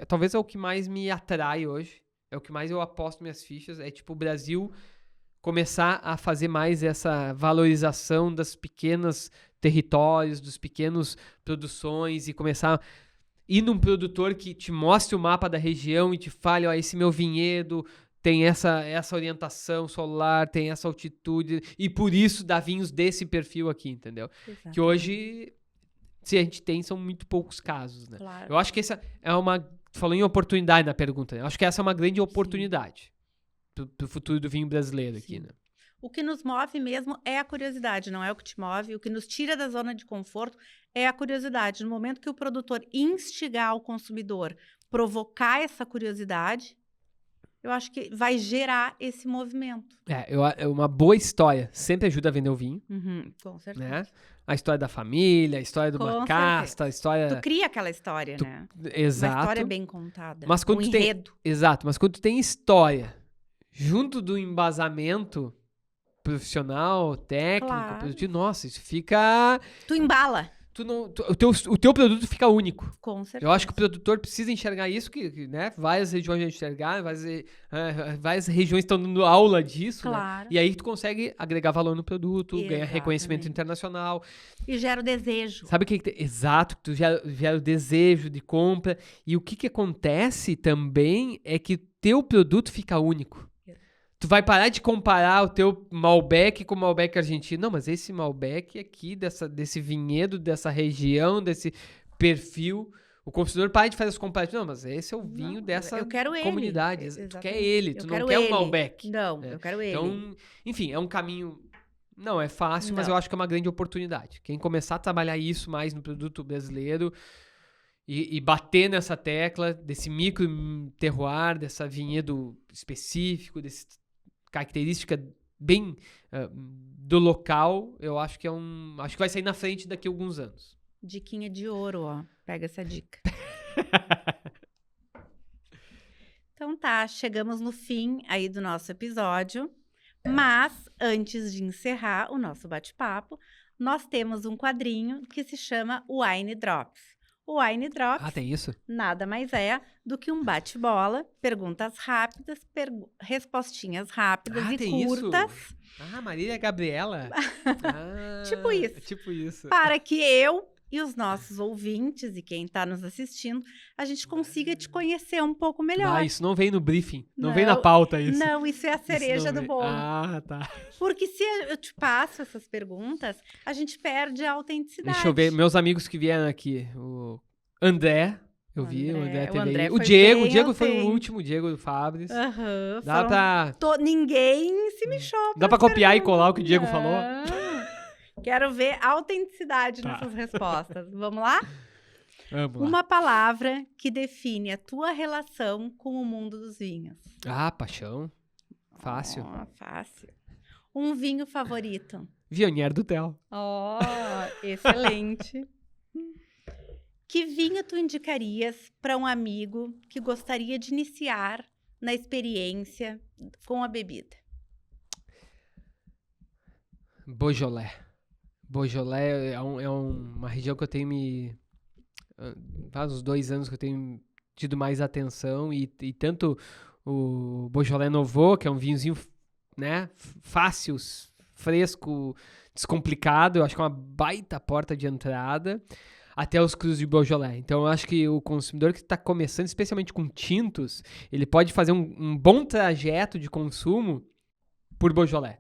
talvez é o que mais me atrai hoje, é o que mais eu aposto minhas fichas, é tipo o Brasil... começar a fazer mais essa valorização das pequenos territórios, dos pequenos produções, e começar a ir num produtor que te mostre o mapa da região e te fale, ó, esse meu vinhedo tem essa orientação solar, tem essa altitude, e por isso dá vinhos desse perfil aqui, entendeu? Exato. Que hoje, se a gente tem, são muito poucos casos, né? Claro. Eu acho que essa é uma... Tu falou em oportunidade na pergunta, né? Eu acho que essa é uma grande oportunidade. Pro futuro do vinho brasileiro aqui, né? O que nos move mesmo é a curiosidade, não é o que te move. O que nos tira da zona de conforto é a curiosidade. No momento que o produtor instigar o consumidor, provocar essa curiosidade, eu acho que vai gerar esse movimento. É uma boa história sempre ajuda a vender o vinho. Com certeza. Né? A história da família, a história de uma casta, a história... Tu cria aquela história, né? Exato. Uma história bem contada. Mas quando enredo. Exato, mas quando tu tem história... junto do embasamento profissional, técnico, produtivo, nossa, isso fica... Tu embala. O teu produto fica único. Com certeza. Eu acho que o produtor precisa enxergar isso, que né, várias regiões vão enxergar, várias regiões estão dando aula disso, claro. Né? E aí tu consegue agregar valor no produto, ganhar reconhecimento internacional. E gera o desejo. Sabe o que... Exato, tu gera o desejo de compra. E o que acontece também é que teu produto fica único. Tu vai parar de comparar o teu Malbec com o Malbec argentino. Não, mas esse Malbec aqui, desse vinhedo, dessa região, desse perfil, o consumidor para de fazer as comparações. Não, mas esse é o vinho dessa comunidade. Tu quer ele, tu não quer o Malbec. Não, eu quero ele. Então, enfim, é um caminho... Não é fácil, mas eu acho que é uma grande oportunidade. Quem começar a trabalhar isso mais no produto brasileiro... e bater nessa tecla desse micro terroir, dessa vinhedo específico, dessa característica bem do local, eu acho que acho que vai sair na frente daqui a alguns anos. Diquinha de ouro, ó. Pega essa dica. Então tá, chegamos no fim aí do nosso episódio. Mas, antes de encerrar o nosso bate-papo, nós temos um quadrinho que se chama Wine Drops. O Wine Drops tem isso? nada mais é do que um bate-bola, perguntas rápidas, respostinhas rápidas e tem curtas. Isso? Marília Gabriela? Tipo isso. Tipo isso. Para que eu e os nossos ouvintes e quem está nos assistindo, a gente consiga te conhecer um pouco melhor. Isso não vem no briefing, não vem na pauta isso. Não, isso é a cereja do bolo. Tá. Porque se eu te passo essas perguntas, a gente perde a autenticidade. Deixa eu ver, meus amigos que vieram aqui, o André, o André teve aí. O Diego foi o último, o Diego do Fabris. Dá pra... Ninguém se mexeu. Dá pra copiar e colar o que o Diego falou? Quero ver a autenticidade nessas respostas. Vamos lá? Vamos lá. Uma palavra que define a tua relação com o mundo dos vinhos. Paixão. Fácil. Fácil. Um vinho favorito. Viognier do Tel. Excelente. Que vinho tu indicarias para um amigo que gostaria de iniciar na experiência com a bebida? Beaujolais. Beaujolais é uma região que eu tenho faz uns 2 anos que eu tenho tido mais atenção e tanto o Beaujolais Nouveau, que é um vinhozinho, né, fácil, fresco, descomplicado, eu acho que é uma baita porta de entrada, até os crus de Beaujolais. Então eu acho que o consumidor que está começando, especialmente com tintos, ele pode fazer um bom trajeto de consumo por Beaujolais.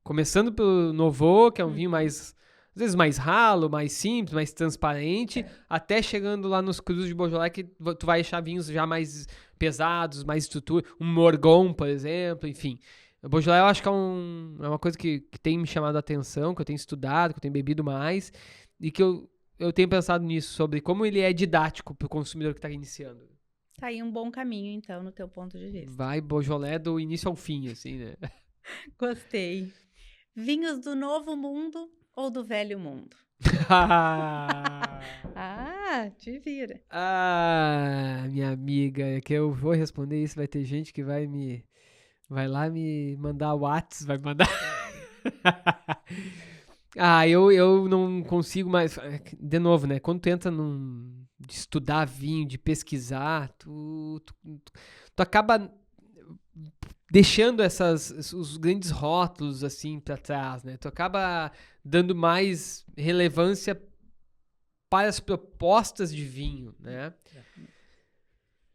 Começando pelo Nouveau, que é um vinho mais, às vezes mais ralo, mais simples, mais transparente, até chegando lá nos crus de Beaujolais, que tu vai achar vinhos já mais pesados, mais estrutura. Um Morgon, por exemplo, enfim. O Beaujolais eu acho que é uma coisa que tem me chamado a atenção, que eu tenho estudado, que eu tenho bebido mais, e que eu tenho pensado nisso, sobre como ele é didático para o consumidor que está iniciando. Tá aí um bom caminho, então, no teu ponto de vista. Vai Beaujolais do início ao fim, assim, né? Gostei. Vinhos do Novo Mundo ou do Velho Mundo? Te vira. Minha amiga, é que eu vou responder isso, vai ter gente que vai lá me mandar WhatsApp, vai mandar... eu não consigo mais... De novo, né? Quando tu entra de estudar vinho, de pesquisar, tu acaba deixando os grandes rótulos, assim, para trás, né? Tu acaba dando mais relevância para as propostas de vinho, né?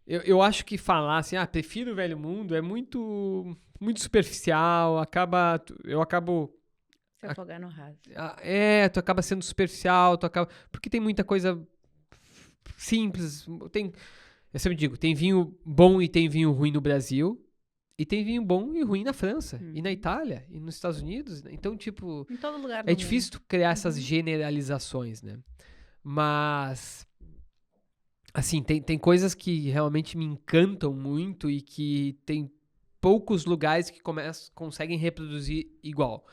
Eu acho que falar assim, prefiro o Velho Mundo, é muito, muito superficial, eu acabo... Se afogar no raso. Tu acaba sendo superficial, porque tem muita coisa simples, eu sempre digo, tem vinho bom e tem vinho ruim no Brasil, e tem vinho bom e ruim na França, e na Itália, e nos Estados Unidos. Então, tipo... Em todo lugar do é difícil criar essas generalizações, né? Mas... assim, tem coisas que realmente me encantam muito e que tem poucos lugares que conseguem reproduzir igual.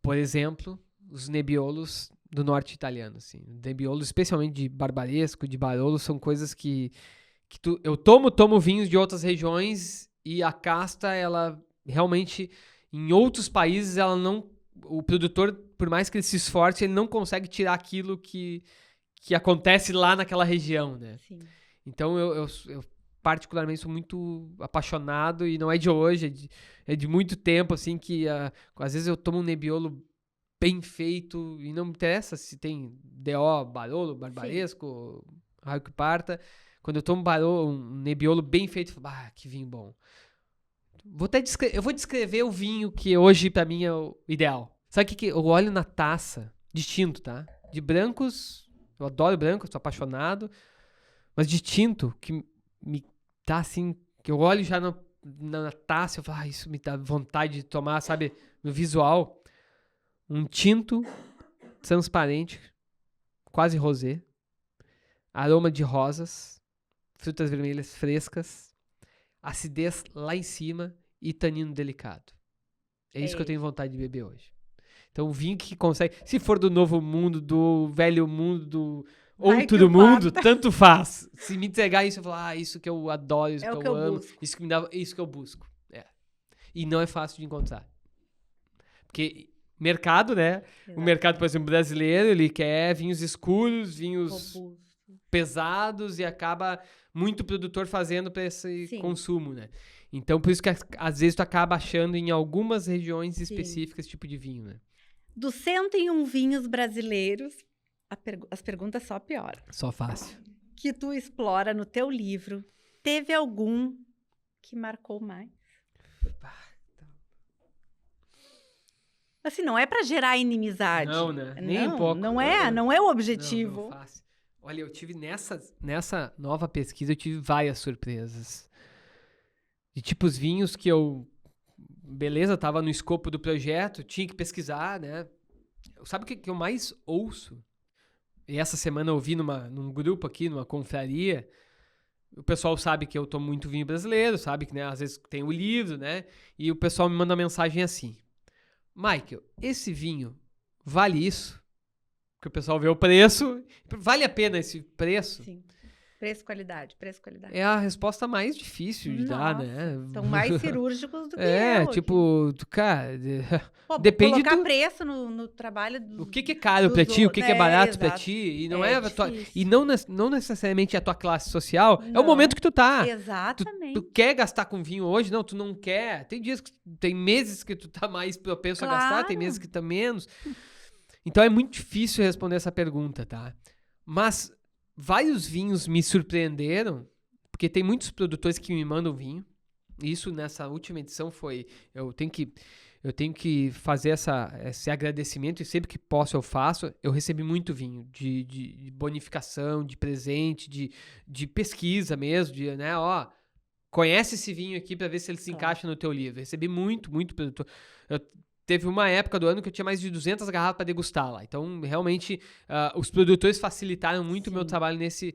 Por exemplo, os Nebbiolos do norte italiano, assim. Nebbiolo, especialmente de Barbaresco, de Barolo, são coisas que eu tomo vinhos de outras regiões e a casta, ela realmente, em outros países, ela não... o produtor, por mais que ele se esforce, ele não consegue tirar aquilo que acontece lá naquela região, né? Sim. Então, eu particularmente sou muito apaixonado, e não é de hoje, é de muito tempo, assim, que às vezes eu tomo um Nebbiolo bem feito, e não me interessa se tem DO, Barolo, Barbaresco, raio que parta. Quando eu tomo um Nebbiolo bem feito, eu falo, que vinho bom. Eu vou descrever o vinho que hoje, pra mim, é o ideal. Sabe o que eu olho na taça? De tinto, tá? De brancos, eu adoro brancos, sou apaixonado. Mas de tinto, que me dá assim, que eu olho já na taça, eu falo, isso me dá vontade de tomar, sabe? No visual. Um tinto transparente, quase rosé. aroma de rosas, frutas vermelhas frescas, acidez lá em cima e tanino delicado. É isso que eu tenho vontade de beber hoje. Então, o vinho que consegue... Se for do novo mundo, do velho mundo, do outro mundo, tanto faz. Se me entregar isso, eu falar, isso que eu adoro, isso que eu amo, isso que me dá, isso que eu busco. E não é fácil de encontrar. Porque mercado, né? Exato. O mercado, por exemplo, brasileiro, ele quer vinhos escuros, vinhos pesados e acaba muito produtor fazendo para esse consumo, né? Então, por isso que às vezes tu acaba achando em algumas regiões específicas esse tipo de vinho, né? Dos 101 vinhos brasileiros, as perguntas só pioram. Só fácil. Que tu explora no teu livro, teve algum que marcou mais? Assim, não é para gerar inimizade. Não, né? Nem um pouco. Não é o objetivo. Não fácil. Olha, eu tive nessa nova pesquisa, eu tive várias surpresas. De tipos vinhos que beleza, tava no escopo do projeto, tinha que pesquisar, né? Sabe o que eu mais ouço? E essa semana eu ouvi num grupo aqui, numa confraria, o pessoal sabe que eu tomo muito vinho brasileiro, sabe que, né, às vezes tem o livro, né? E o pessoal me manda uma mensagem assim: Michael, esse vinho vale isso? Porque o pessoal vê o preço, vale a pena esse preço? Sim. Preço, qualidade. É a resposta mais difícil de dar, né? São mais cirúrgicos do que tipo, cara... Pô, depende colocar preço no trabalho o que é caro pra ti, o que é barato pra ti. E não e não necessariamente a tua classe social, é o momento que tu tá. Exatamente. Tu quer gastar com vinho hoje? Não, tu não quer. Tem meses que tu tá mais propenso a gastar, tem meses que tá menos. Então é muito difícil responder essa pergunta, tá? Mas... vários vinhos me surpreenderam, porque tem muitos produtores que me mandam vinho. Isso nessa última edição foi... Eu tenho que fazer esse agradecimento e sempre que posso eu faço. Eu recebi muito vinho de bonificação, de presente, de pesquisa mesmo, né? Conhece esse vinho aqui para ver se ele se encaixa no teu livro. Eu recebi muito produtor. Teve uma época do ano que eu tinha mais de 200 garrafas para degustar lá. Então, realmente, os produtores facilitaram muito o meu trabalho nesse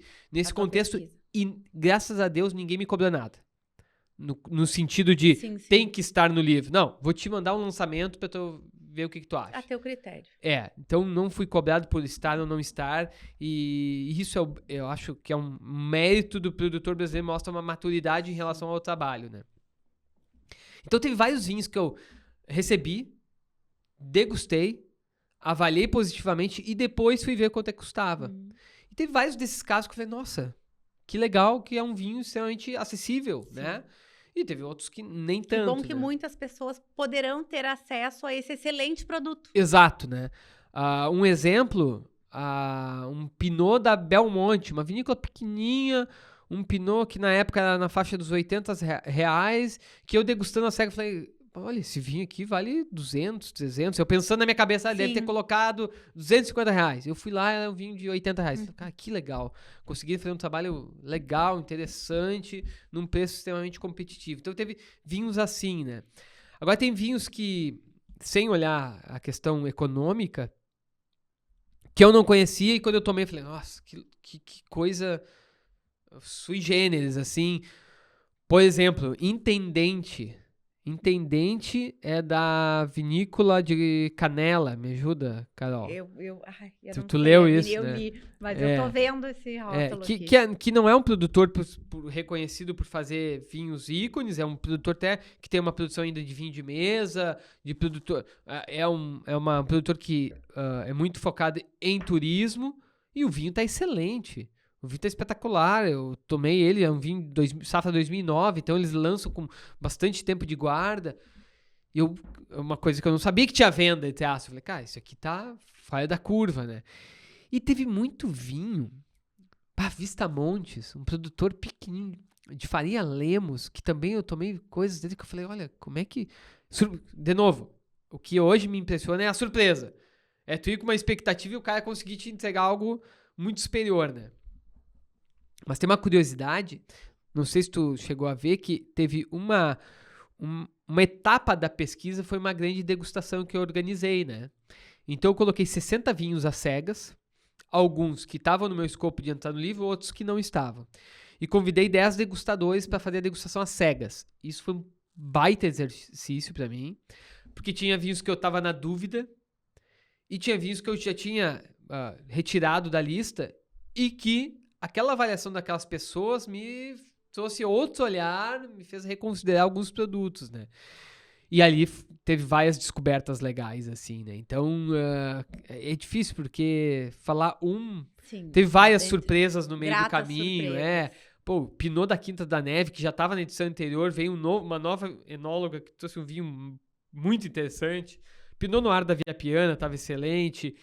contexto. E, graças a Deus, ninguém me cobrou nada. No sentido de, tem que estar no livro. Não, vou te mandar um lançamento para tu ver o que tu acha. A teu critério. Então não fui cobrado por estar ou não estar. E isso eu acho que é um mérito do produtor brasileiro, mostra uma maturidade em relação ao trabalho, né? Então, teve vários vinhos que eu recebi, degustei, avaliei positivamente e depois fui ver quanto é que custava. E teve vários desses casos que eu falei, nossa, que legal que é um vinho extremamente acessível, né? E teve outros que nem tanto. Que bom que muitas pessoas poderão ter acesso a esse excelente produto. Exato, né? Um exemplo, um Pinot da Belmonte, uma vinícola pequenininha, um Pinot que na época era na faixa dos R$80, que eu degustando a cega falei... olha, esse vinho aqui vale 200, 300. Eu pensando na minha cabeça, deve ter colocado R$250. Eu fui lá, era um vinho de R$80. Cara, que legal. Consegui fazer um trabalho legal, interessante, num preço extremamente competitivo. Então, teve vinhos assim, né? Agora, tem vinhos que, sem olhar a questão econômica, que eu não conhecia e quando eu tomei, eu falei, nossa, que coisa sui generis, assim. Por exemplo, Intendente. Intendente é da vinícola de Canela. Me ajuda, Carol? Tu leu isso, eu né? li, mas eu tô vendo esse rótulo aqui. Que não é um produtor reconhecido por fazer vinhos ícones, é um produtor até que tem uma produção ainda de vinho de mesa, de produtor, é um produtor que é muito focado em turismo e o vinho tá excelente. O vinho tá espetacular, eu tomei ele, é um vinho safra 2009, então eles lançam com bastante tempo de guarda. E uma coisa que eu não sabia que tinha venda, entre aspas. Eu falei, cara, isso aqui tá fora da curva, né? E teve muito vinho, Vista Montes, um produtor pequenininho, de Faria Lemos, que também eu tomei coisas dele que eu falei, olha, como é que... De novo, o que hoje me impressiona é a surpresa. É tu ir com uma expectativa e o cara conseguir te entregar algo muito superior, né? Mas tem uma curiosidade, não sei se tu chegou a ver, que teve uma etapa da pesquisa, foi uma grande degustação que eu organizei, né? Então eu coloquei 60 vinhos às cegas, alguns que estavam no meu escopo de entrar no livro, outros que não estavam. E convidei 10 degustadores para fazer a degustação às cegas. Isso foi um baita exercício para mim, porque tinha vinhos que eu estava na dúvida e tinha vinhos que eu já tinha retirado da lista e que aquela avaliação daquelas pessoas me trouxe outro olhar, me fez reconsiderar alguns produtos, né? E ali teve várias descobertas legais, assim, né? Então, é difícil, porque falar Sim, teve várias surpresas no meio do caminho, surpresas. Pô, Pinot da Quinta da Neve, que já estava na edição anterior, veio uma nova enóloga que trouxe um vinho muito interessante. Pinot Noir da Via Piana estava excelente.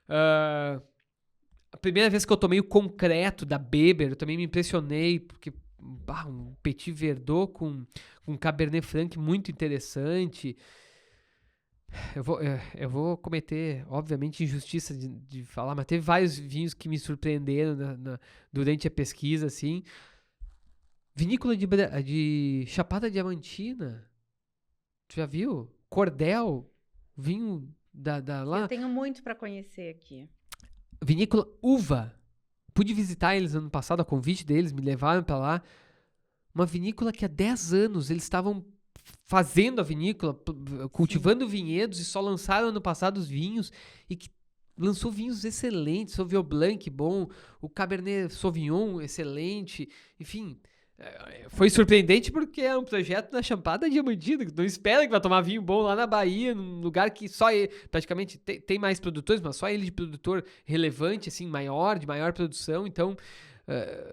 A primeira vez que eu tomei o concreto da Beber, eu também me impressionei, porque um Petit Verdot com Cabernet Franc muito interessante. Eu vou cometer, obviamente, injustiça de falar, mas teve vários vinhos que me surpreenderam durante a pesquisa, assim. Vinícola de Chapada Diamantina. Tu já viu? Cordel, vinho lá. Eu tenho muito para conhecer aqui. Vinícola Uva. Pude visitar eles ano passado, a convite deles, me levaram pra lá. Uma vinícola que há 10 anos eles estavam fazendo a vinícola, cultivando vinhedos, e só lançaram ano passado os vinhos, e que lançou vinhos excelentes, Sauvignon Blanc bom, o Cabernet Sauvignon excelente, enfim, foi surpreendente porque é um projeto na Chapada Diamantina, não espera que vai tomar vinho bom lá na Bahia, num lugar que só ele, praticamente tem mais produtores, mas só ele de produtor relevante, assim, de maior produção, então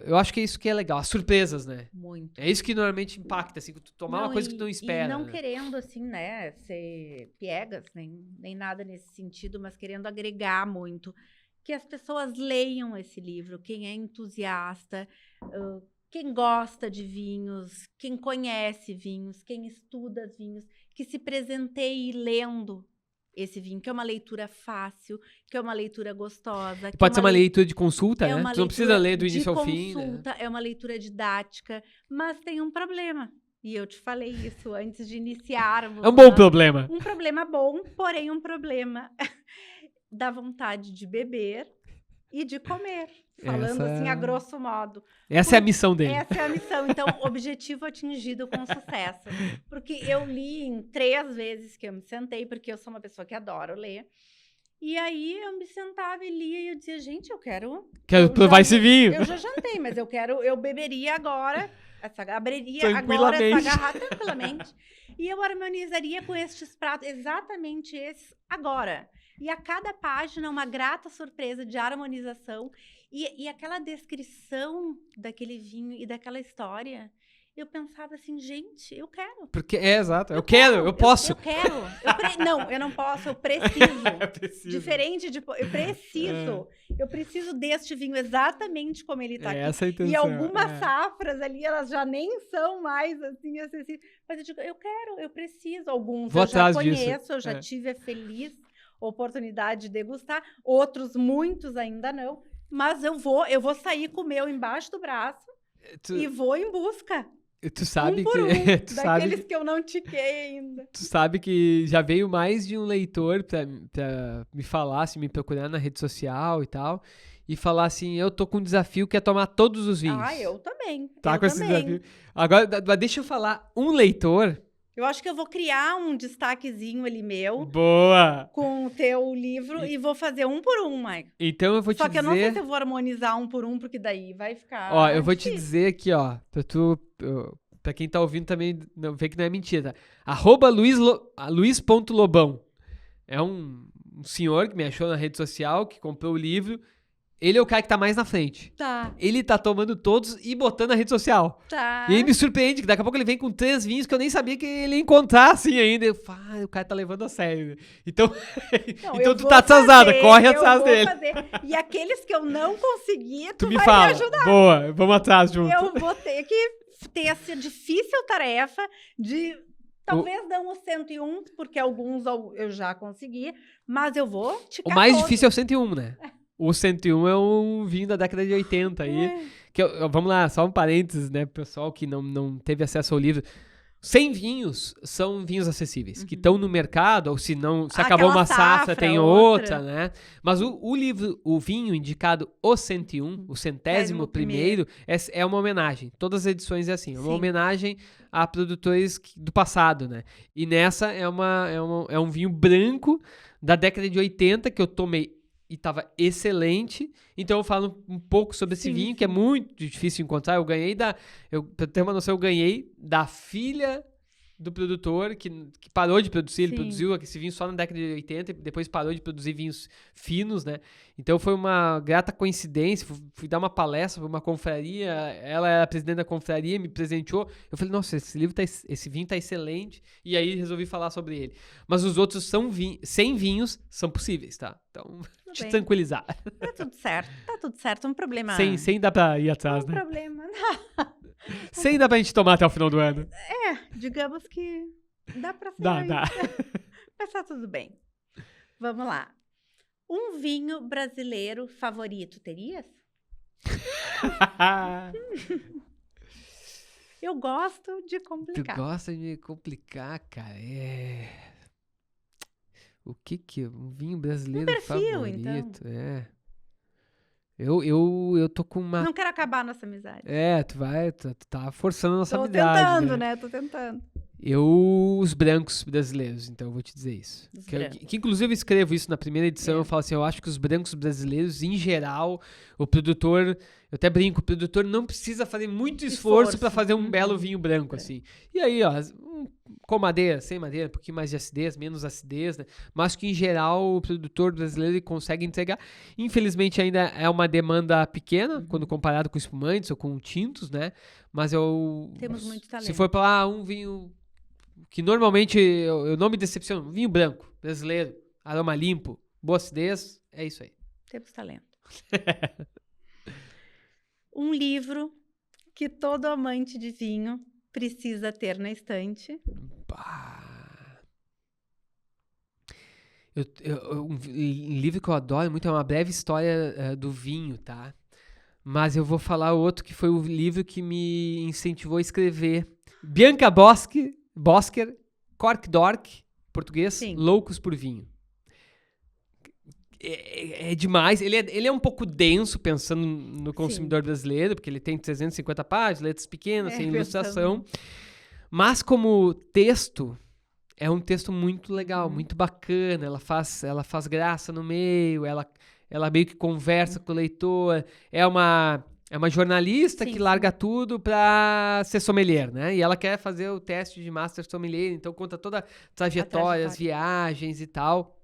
eu acho que é isso que é legal, as surpresas, né? Muito. É isso que normalmente impacta, assim, tu tomar uma coisa que tu não espera. E não né? querendo, assim, né, ser piegas, nem nada nesse sentido, mas querendo agregar muito. Que as pessoas leiam esse livro, quem é entusiasta, quem gosta de vinhos, quem conhece vinhos, quem estuda vinhos, que se presenteie lendo esse vinho, que é uma leitura fácil, que é uma leitura gostosa. Que Pode ser uma leitura de consulta, né? Tu não precisa ler do início ao fim. Consulta, né? É uma leitura didática, mas tem um problema. E eu te falei isso antes de iniciarmos. É um bom problema. Um problema bom, porém um problema da vontade de beber e de comer. Falando assim, a grosso modo. Essa é a missão dele. Essa é a missão. Então, objetivo atingido com sucesso. Porque eu li em 3 vezes que eu me sentei, porque eu sou uma pessoa que adoro ler. E aí, eu me sentava e lia e eu dizia, gente, eu quero provar esse vinho. Eu já jantei, mas eu beberia agora, abriria agora essa garrafa tranquilamente. E eu harmonizaria com estes pratos, exatamente esses, agora. E a cada página, uma grata surpresa de harmonização. E aquela descrição daquele vinho e daquela história, eu pensava assim, gente, eu quero. Porque exato, eu posso. Eu quero. Não, eu não posso, eu preciso. Eu preciso. Diferente de... Eu preciso. Eu preciso deste vinho exatamente como ele tá aqui. Essa é a intenção. E algumas safras ali, elas já nem são mais assim acessíveis. Mas eu digo, eu quero, eu preciso. Alguns eu já conheço, eu já tive a feliz oportunidade de degustar. Outros, muitos ainda não. Mas eu vou sair com o meu embaixo do braço e vou em busca. Tu sabe daqueles que eu não tiquei ainda. Tu sabe que já veio mais de um leitor pra me falar, assim, me procurar na rede social e tal, e falar assim, eu tô com um desafio que é tomar todos os vinhos. Ah, eu também. Tá com esse desafio. Agora, deixa eu falar, um leitor... Eu acho que eu vou criar um destaquezinho ali meu. Boa! Com o teu livro e vou fazer um por um, Mike. Então eu vou te dizer... Só que eu não sei se eu vou harmonizar um por um, porque daí vai ficar... Ó, eu vou te dizer aqui, ó, pra quem tá ouvindo também ver que não é mentira, tá? @luiz.lobão. É um senhor que me achou na rede social, que comprou o livro. Ele é o cara que tá mais na frente. Tá. Ele tá tomando todos e botando na rede social. Tá. E aí me surpreende, que daqui a pouco ele vem com 3 vinhos que eu nem sabia que ele ia encontrar assim ainda. Eu falo, o cara tá levando a sério. Então, então tu tá atrasada, corre atrás dele. E aqueles que eu não consegui, tu me vai fala. me ajudar. Boa, vamos atrás junto. Eu vou ter que ter essa difícil tarefa de... Talvez não os 101, porque alguns eu já consegui, mas eu vou ticar O mais todos. difícil é o 101, né? O 101 é um vinho da década de 80 aí. Que vamos lá, só um parênteses, né, pessoal que não teve acesso ao livro. 100 vinhos são vinhos acessíveis, que estão no mercado, ou se não, se acabou aquela uma safra, safra, tem outra. outra, né? Mas o livro, o vinho indicado o 101, o 101º, é uma homenagem. Todas as edições é assim, é uma Sim. homenagem a produtores do passado, né? E nessa é um vinho branco da década de 80 que eu tomei e tava excelente. Então eu falo um pouco sobre esse vinho, que é muito difícil de encontrar. Pra ter uma noção, eu ganhei da filha do produtor que parou de produzir. Ele produziu esse vinho só na década de 80 e depois parou de produzir vinhos finos, né? Então foi uma grata coincidência. Fui dar uma palestra para uma confraria, ela era a presidente da confraria, me presenteou. Eu falei, nossa, esse vinho tá excelente. E aí resolvi falar sobre ele. Mas os outros 100 vinhos são possíveis, tá? Então, te tranquilizar. Tá tudo certo. Um problema... Sem dar pra ir atrás, né? Um problema... Sem dar pra gente tomar até o final do ano. Digamos que dá pra ser. Dá. Mas tá tudo bem. Vamos lá. Um vinho brasileiro favorito terias? Eu gosto de complicar. Tu gosta de complicar, cara. O que é um vinho brasileiro favorito? Então. Eu tô com uma... Não quero acabar a nossa amizade. Tu tá forçando a nossa amizade. Tô tentando, né? Tô tentando. Os brancos brasileiros, então eu vou te dizer isso. Que inclusive eu escrevo isso na primeira edição, eu falo assim, eu acho que os brancos brasileiros, em geral, o produtor, eu até brinco, o produtor não precisa fazer muito esforço para fazer um belo vinho branco, assim. E aí, ó, com madeira, sem madeira, um pouquinho mais de acidez, menos acidez, né? Mas que em geral o produtor brasileiro ele consegue entregar. Infelizmente ainda é uma demanda pequena, quando comparado com espumantes ou com tintos, né? Mas temos muito talento. Se for para um vinho que normalmente eu não me decepciono, vinho branco, brasileiro, aroma limpo, boa acidez, é isso aí. Temos talento. Um livro que todo amante de vinho precisa ter na estante. Um livro que eu adoro muito é Uma Breve História do Vinho, tá? Mas eu vou falar outro que foi o livro que me incentivou a escrever. Bianca Bosker, Cork Dork, português, Loucos por Vinho. É demais. Ele é um pouco denso, pensando no consumidor brasileiro, porque ele tem 350 páginas, letras pequenas, sem ilustração. Mas como texto, é um texto muito legal, muito bacana. Ela faz graça no meio, ela meio que conversa com o leitor. É uma jornalista que larga tudo pra ser sommelier, né? E ela quer fazer o teste de Master Sommelier, então conta toda a trajetória, as viagens e tal.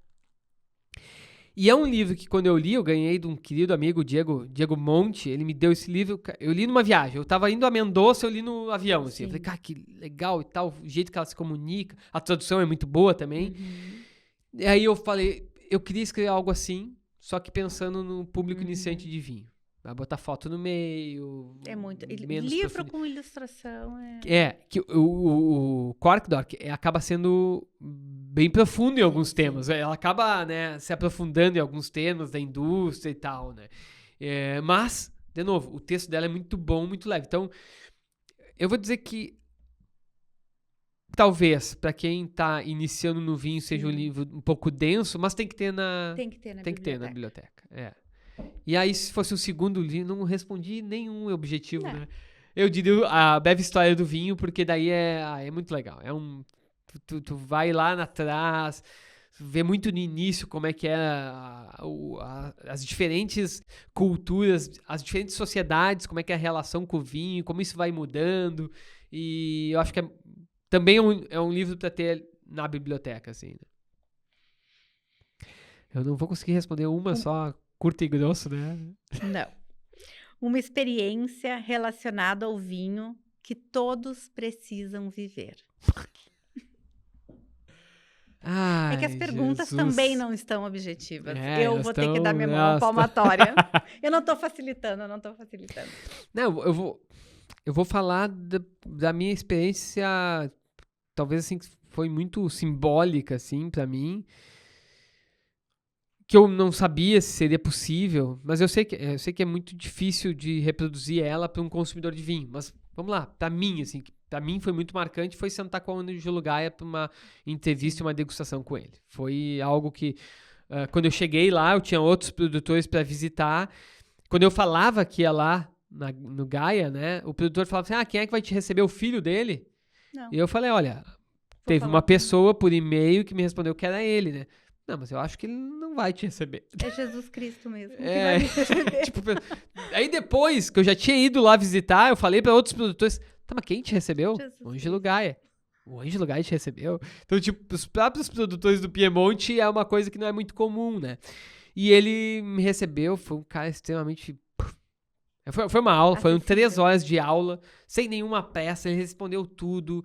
E é um livro que quando eu li, eu ganhei de um querido amigo, Diego Monte, ele me deu esse livro, eu li numa viagem, eu tava indo a Mendoza, eu li no avião, assim. Eu falei, cara, que legal e tal, o jeito que ela se comunica, a tradução é muito boa também. E aí eu falei, eu queria escrever algo assim, só que pensando no público iniciante de vinho. Vai botar foto no meio. É muito. Livro com ilustração. Que o Cork Dork acaba sendo bem profundo em alguns temas. Ela acaba, né, se aprofundando em alguns temas da indústria e tal, né? Mas, de novo, o texto dela é muito bom, muito leve. Então, eu vou dizer que talvez, para quem tá iniciando no vinho, seja um livro um pouco denso, mas tem que ter na biblioteca. E aí, se fosse o segundo livro, não respondi nenhum objetivo, né? Eu diria a breve história do vinho, porque daí é muito legal. Tu vai lá atrás, vê muito no início como é que as diferentes culturas, as diferentes sociedades, como é que é a relação com o vinho, como isso vai mudando. E eu acho que também é um livro para ter na biblioteca, assim, né? Eu não vou conseguir responder uma só... Curto e grosso, né? Não. Uma experiência relacionada ao vinho que todos precisam viver. Ai, é que as perguntas também não estão objetivas. Eu vou ter que dar minha mão palmatória. Eu não tô facilitando. Não, eu vou falar da minha experiência, talvez assim, que foi muito simbólica, assim, pra mim. Que eu não sabia se seria possível, mas eu sei que é muito difícil de reproduzir ela para um consumidor de vinho. Mas vamos lá, para mim, assim, pra mim foi muito marcante, foi sentar com o Ângelo Gaia pra uma entrevista e uma degustação com ele. Foi algo que, quando eu cheguei lá, eu tinha outros produtores para visitar. Quando eu falava que ia lá no Gaia, né, o produtor falava assim, quem é que vai te receber? O filho dele? Não. E eu falei, olha, teve uma pessoa por e-mail que me respondeu que era ele, né? Não, mas eu acho que ele não vai te receber. É Jesus Cristo mesmo que vai me receber. Tipo, aí depois que eu já tinha ido lá visitar, eu falei pra outros produtores, tá, mas quem te recebeu? O Ângelo Gaia. O Ângelo Gaia te recebeu? Então, tipo, os próprios produtores do Piemonte é uma coisa que não é muito comum, né? E ele me recebeu, foi um cara extremamente... Foi uma aula, foram 3 horas de aula, sem nenhuma pressa, ele respondeu tudo.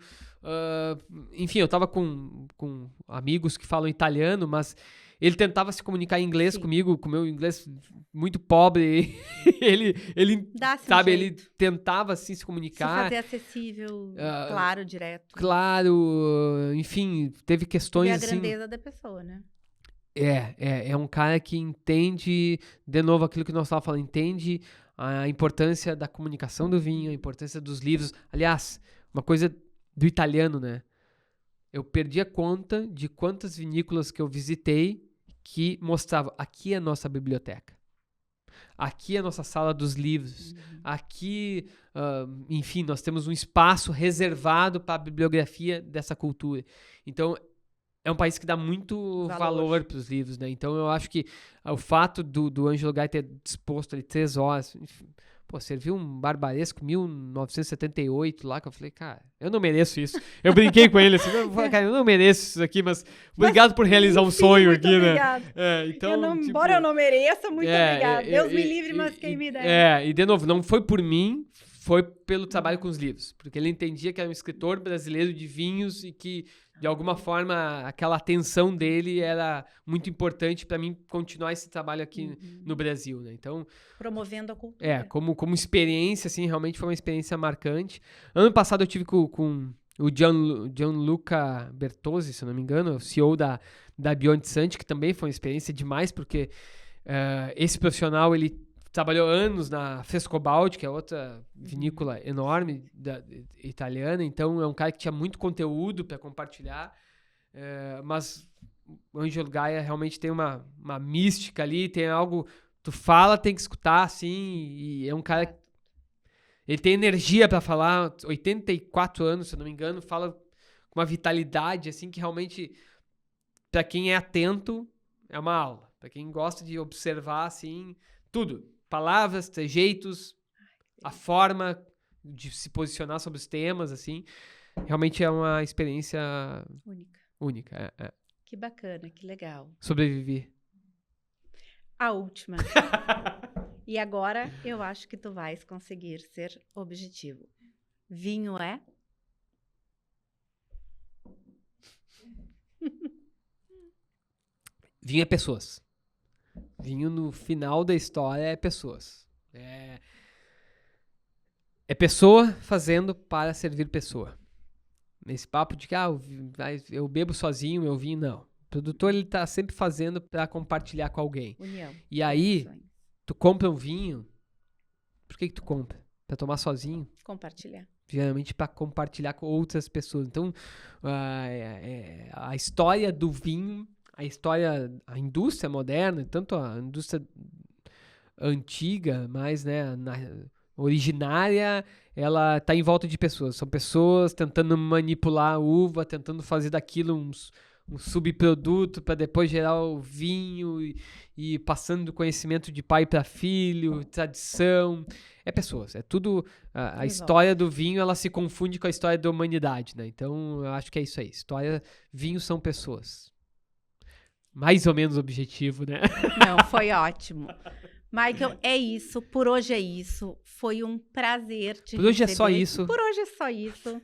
Enfim, eu tava com amigos que falam italiano, mas ele tentava se comunicar em inglês comigo, com o meu inglês muito pobre. ele sabe, ele tentava assim se comunicar. Se fazer acessível, claro, direto. Claro, enfim, teve questões assim... E a grandeza da pessoa, né? É um cara que entende, de novo, aquilo que nós estávamos falando, entende a importância da comunicação do vinho, a importância dos livros. Aliás, uma coisa do italiano, né? Eu perdi a conta de quantas vinícolas que eu visitei que mostravam, aqui é a nossa biblioteca. Aqui é a nossa sala dos livros. Aqui, enfim, nós temos um espaço reservado para a bibliografia dessa cultura. Então, é um país que dá muito valor para os livros, né? Então, eu acho que o fato do Ângelo Gaia ter disposto ali 3 horas... Enfim, serviu um barbaresco 1978 lá, que eu falei, cara, eu não mereço isso. Eu brinquei com ele assim, cara, eu não mereço isso aqui, mas obrigado por realizar um sonho aqui, obrigado. né? Então, embora eu não mereça, muito obrigado. Deus me livre, mas quem me dera. E de novo, não foi por mim, foi pelo trabalho com os livros, porque ele entendia que era um escritor brasileiro de vinhos e que, de alguma forma, aquela atenção dele era muito importante para mim continuar esse trabalho aqui no Brasil, né? Então, promovendo a cultura. Como experiência, assim, realmente foi uma experiência marcante. Ano passado eu tive com o Gianluca Bertozzi, se eu não me engano, o CEO da Beyond Santi, que também foi uma experiência demais, porque esse profissional, ele trabalhou anos na Frescobaldi, que é outra vinícola enorme italiana, então é um cara que tinha muito conteúdo para compartilhar, mas o Ângelo Gaia realmente tem uma mística ali, tem algo, tu fala, tem que escutar, assim, e é um cara, ele tem energia para falar, 84 anos, se eu não me engano, fala com uma vitalidade, assim, que realmente, para quem é atento, é uma aula, para quem gosta de observar, assim, tudo. Palavras, trejeitos, a forma de se posicionar sobre os temas, assim, realmente é uma experiência única. Que bacana, que legal. Sobreviver. A última. E agora eu acho que tu vais conseguir ser objetivo. Vinho é? Vinho é pessoas. Vinho, no final da história, é pessoas. É pessoa fazendo para servir pessoa. Nesse papo de que eu bebo sozinho, meu vinho, não. O produtor, ele tá sempre fazendo para compartilhar com alguém. União. E aí, tu compra um vinho, por que tu compra? Para tomar sozinho? Compartilhar. Geralmente para compartilhar com outras pessoas. Então, a história do vinho, a indústria moderna, tanto a indústria antiga, mas, né, originária, ela tá em volta de pessoas. São pessoas tentando manipular a uva, tentando fazer daquilo um subproduto para depois gerar o vinho e passando do conhecimento de pai para filho, tradição. É pessoas, é tudo... A história do vinho, ela se confunde com a história da humanidade, né? Então, eu acho que é isso aí. Vinhos são pessoas. Mais ou menos objetivo, né? Não, foi ótimo. Michael, é isso. Por hoje é isso. Foi um prazer te receber. Por hoje é só isso. Por hoje é só isso.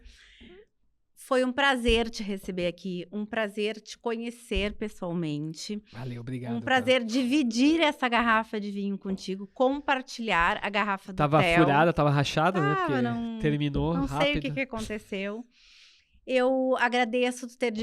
Foi um prazer te receber aqui. Um prazer te conhecer pessoalmente. Valeu, obrigado. Um prazer dividir essa garrafa de vinho contigo. Compartilhar a garrafa do Tava Theo. furada, tava rachada, né? Porque terminou rápido. Não sei o que aconteceu. Eu agradeço tu ter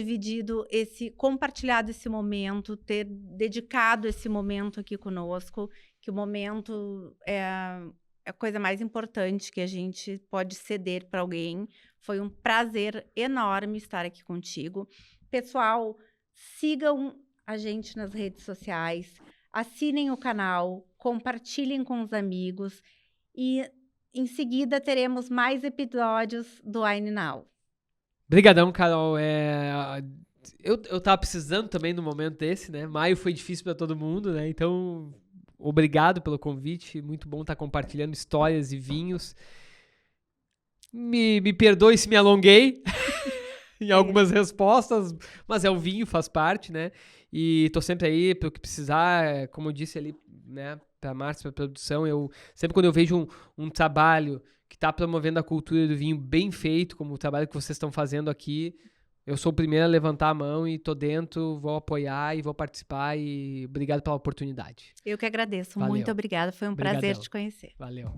compartilhado esse momento, ter dedicado esse momento aqui conosco, que o momento é a coisa mais importante que a gente pode ceder para alguém. Foi um prazer enorme estar aqui contigo. Pessoal, sigam a gente nas redes sociais, assinem o canal, compartilhem com os amigos e em seguida teremos mais episódios do Wine Now. Obrigadão, Carol. Eu tava precisando também no momento desse, né? Maio foi difícil para todo mundo, né? Então, obrigado pelo convite. Muito bom estar compartilhando histórias e vinhos. Me perdoe se me alonguei em algumas respostas, mas o vinho, faz parte, né? E tô sempre aí pelo que precisar, como eu disse ali, né? Pra Márcia, pra produção, sempre quando eu vejo um trabalho que tá promovendo a cultura do vinho bem feito, como o trabalho que vocês estão fazendo aqui, eu sou o primeiro a levantar a mão e tô dentro, vou apoiar e vou participar e obrigado pela oportunidade. Eu que agradeço. Valeu. Muito obrigada. Foi um Obrigadão. prazer te conhecer. Valeu.